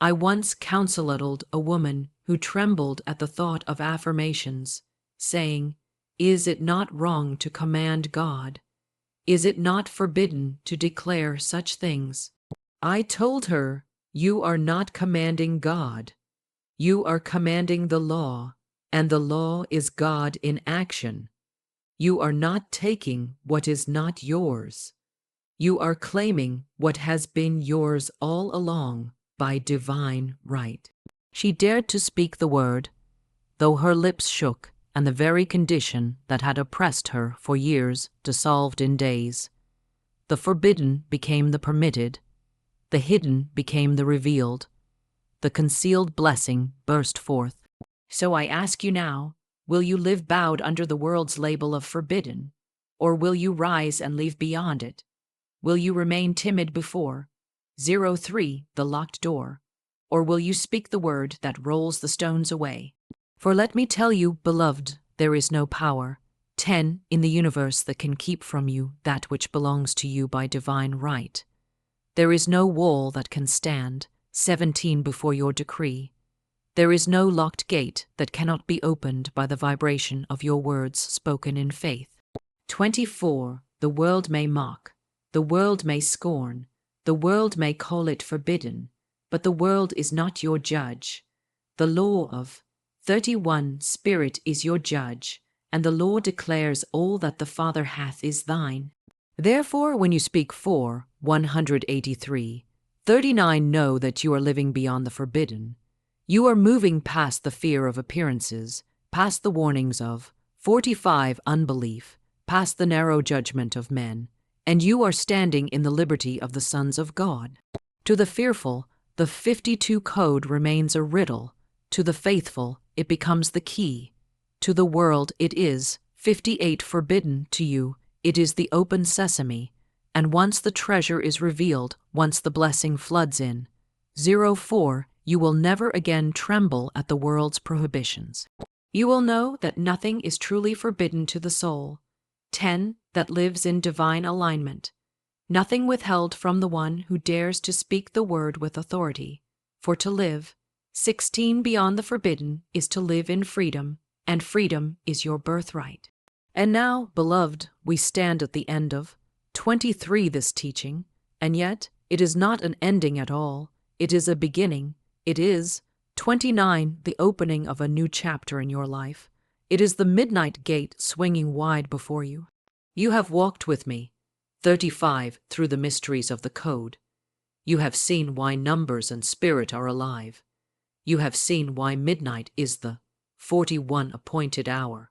I once counseled a woman who trembled at the thought of affirmations, saying, "Is it not wrong to command God? Is it not forbidden to declare such things?" I told her, "You are not commanding God. You are commanding the law, and the law is God in action. You are not taking what is not yours. You are claiming what has been yours all along by divine right." She dared to speak the word, though her lips shook, and the very condition that had oppressed her for years dissolved in days. The forbidden became the permitted, the hidden became the revealed, the concealed blessing burst forth. So I ask you now, will you live bowed under the world's label of forbidden, or will you rise and leave beyond it? Will you remain timid before 03, the locked door, or will you speak the word that rolls the stones away? For let me tell you, beloved, there is no power, 10, in the universe that can keep from you that which belongs to you by divine right. There is no wall that can stand, 17, before your decree. There is no locked gate that cannot be opened by the vibration of your words spoken in faith. 24. The world may mock, the world may scorn, the world may call it forbidden, but the world is not your judge. The law of 31 Spirit is your judge, and the law declares all that the Father hath is thine. Therefore, when you speak 183, 39, know that you are living beyond the forbidden. You are moving past the fear of appearances, past the warnings of 45 unbelief, past the narrow judgment of men, and you are standing in the liberty of the sons of God. To the fearful, the 52 code remains a riddle. To the faithful, it becomes the key. To the world, it is 58 forbidden. To you, it is the open sesame. And once the treasure is revealed, once the blessing floods in 04, you will never again tremble at the world's prohibitions. You will know that nothing is truly forbidden to the soul. 10, that lives in divine alignment. Nothing withheld from the one who dares to speak the word with authority. For to live, 16, beyond the forbidden is to live in freedom, and freedom is your birthright. And now, beloved, we stand at the end of 23 this teaching, and yet it is not an ending at all. It is a beginning. It is 29, the opening of a new chapter in your life. It is the midnight gate swinging wide before you. You have walked with me, 35, through the mysteries of the code. You have seen why numbers and spirit are alive. You have seen why midnight is the 41 appointed hour.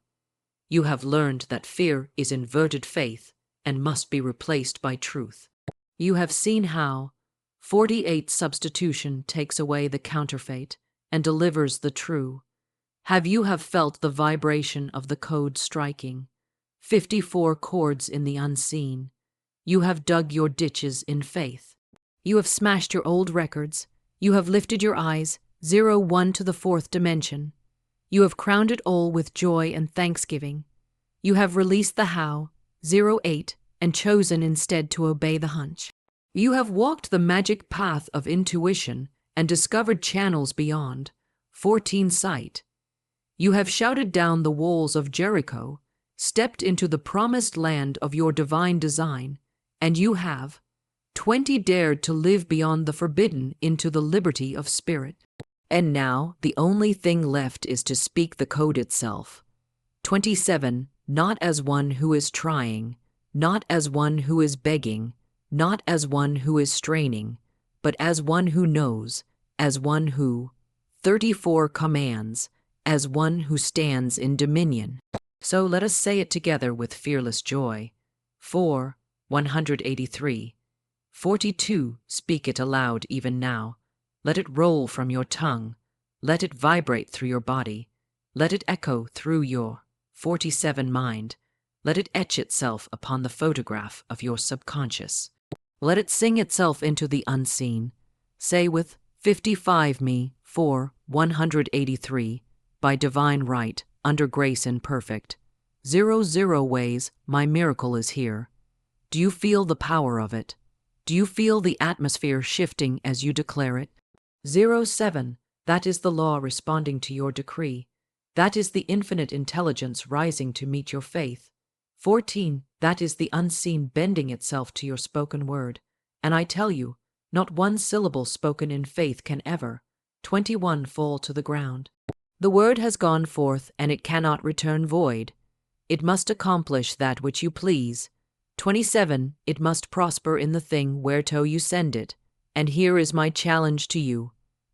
You have learned that fear is inverted faith, and must be replaced by truth. You have seen how 48 substitution takes away the counterfeit and delivers the true. You have felt the vibration of the code striking, 54 chords in the unseen. You have dug your ditches in faith. You have smashed your old records. You have lifted your eyes, 01 to the fourth dimension. You have crowned it all with joy and thanksgiving. You have released the how, 08, and chosen instead to obey the hunch. You have walked the magic path of intuition and discovered channels beyond, 14 sight. You have shouted down the walls of Jericho, stepped into the promised land of your divine design, and you have 20 dared to live beyond the forbidden into the liberty of spirit. And now the only thing left is to speak the code itself. 27, not as one who is trying, not as one who is begging, not as one who is straining, but as one who knows, as one who 34 commands, as one who stands in dominion. So let us say it together with fearless joy. 4, 183. 42, speak it aloud even now. Let it roll from your tongue. Let it vibrate through your body. Let it echo through your 47 mind. Let it etch itself upon the photograph of your subconscious. Let it sing itself into the unseen. Say with 55 me, 4, 183, by divine right, under grace imperfect. 00 ways, my miracle is here. Do you feel the power of it? Do you feel the atmosphere shifting as you declare it? 07, that is the law responding to your decree. That is the infinite intelligence rising to meet your faith. 14, that is the unseen bending itself to your spoken word. And I tell you, not one syllable spoken in faith can ever, 21, fall to the ground. The word has gone forth, and it cannot return void. It must accomplish that which you please. 27, it must prosper in the thing whereto you send it. And here is my challenge to you.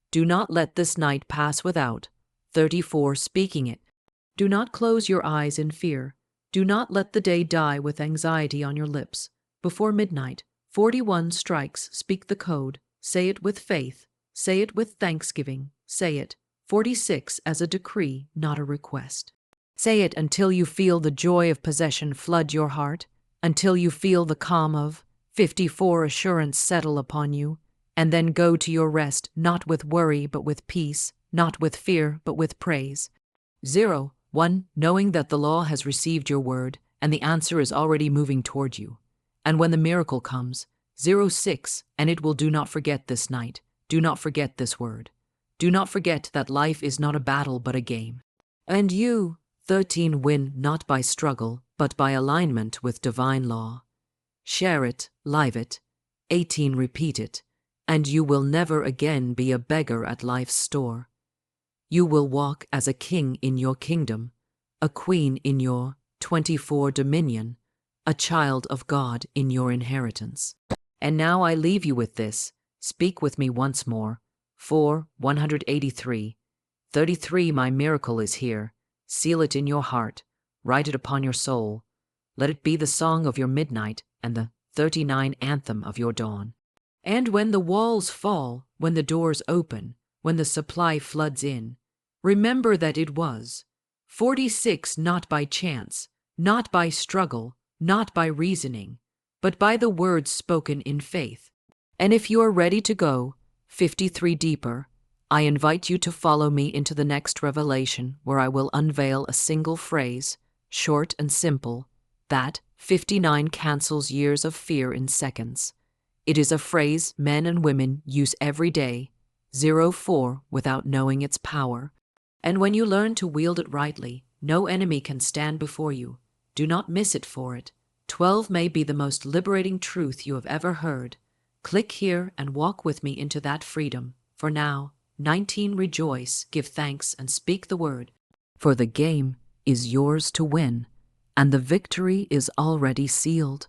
Do not let this night pass without 34 speaking it. Do not close your eyes in fear. Do not let the day die with anxiety on your lips. Before midnight, 41 strikes, speak the code. Say it with faith. Say it with thanksgiving. Say it, 46, as a decree, not a request. Say it until you feel the joy of possession flood your heart, until you feel the calm of 54 assurance settle upon you, and then go to your rest, not with worry but with peace, not with fear but with praise. 1, knowing that the law has received your word, and the answer is already moving toward you. And when the miracle comes, 06, and it will, do not forget this night, do not forget this word. Do not forget that life is not a battle but a game. And you, 13, win not by struggle, but by alignment with divine law. Share it, live it. 18, repeat it, and you will never again be a beggar at life's store. You will walk as a king in your kingdom, a queen in your 24 dominion, a child of God in your inheritance. And now I leave you with this. Speak with me once more. 4, 183. 33, my miracle is here. Seal it in your heart. Write it upon your soul. Let it be the song of your midnight and the 39 anthem of your dawn. And when the walls fall, when the doors open, when the supply floods in, remember that it was 46 not by chance, not by struggle, not by reasoning, but by the words spoken in faith. And if you are ready to go 53 deeper, I invite you to follow me into the next revelation, where I will unveil a single phrase, short and simple, that 59 cancels years of fear in seconds. It is a phrase men and women use every day, 04, without knowing its power. And when you learn to wield it rightly, no enemy can stand before you. Do not miss it for it. 12 may be the most liberating truth you have ever heard. Click here and walk with me into that freedom. For now, 19, rejoice, give thanks, and speak the word. For the game is yours to win, and the victory is already sealed.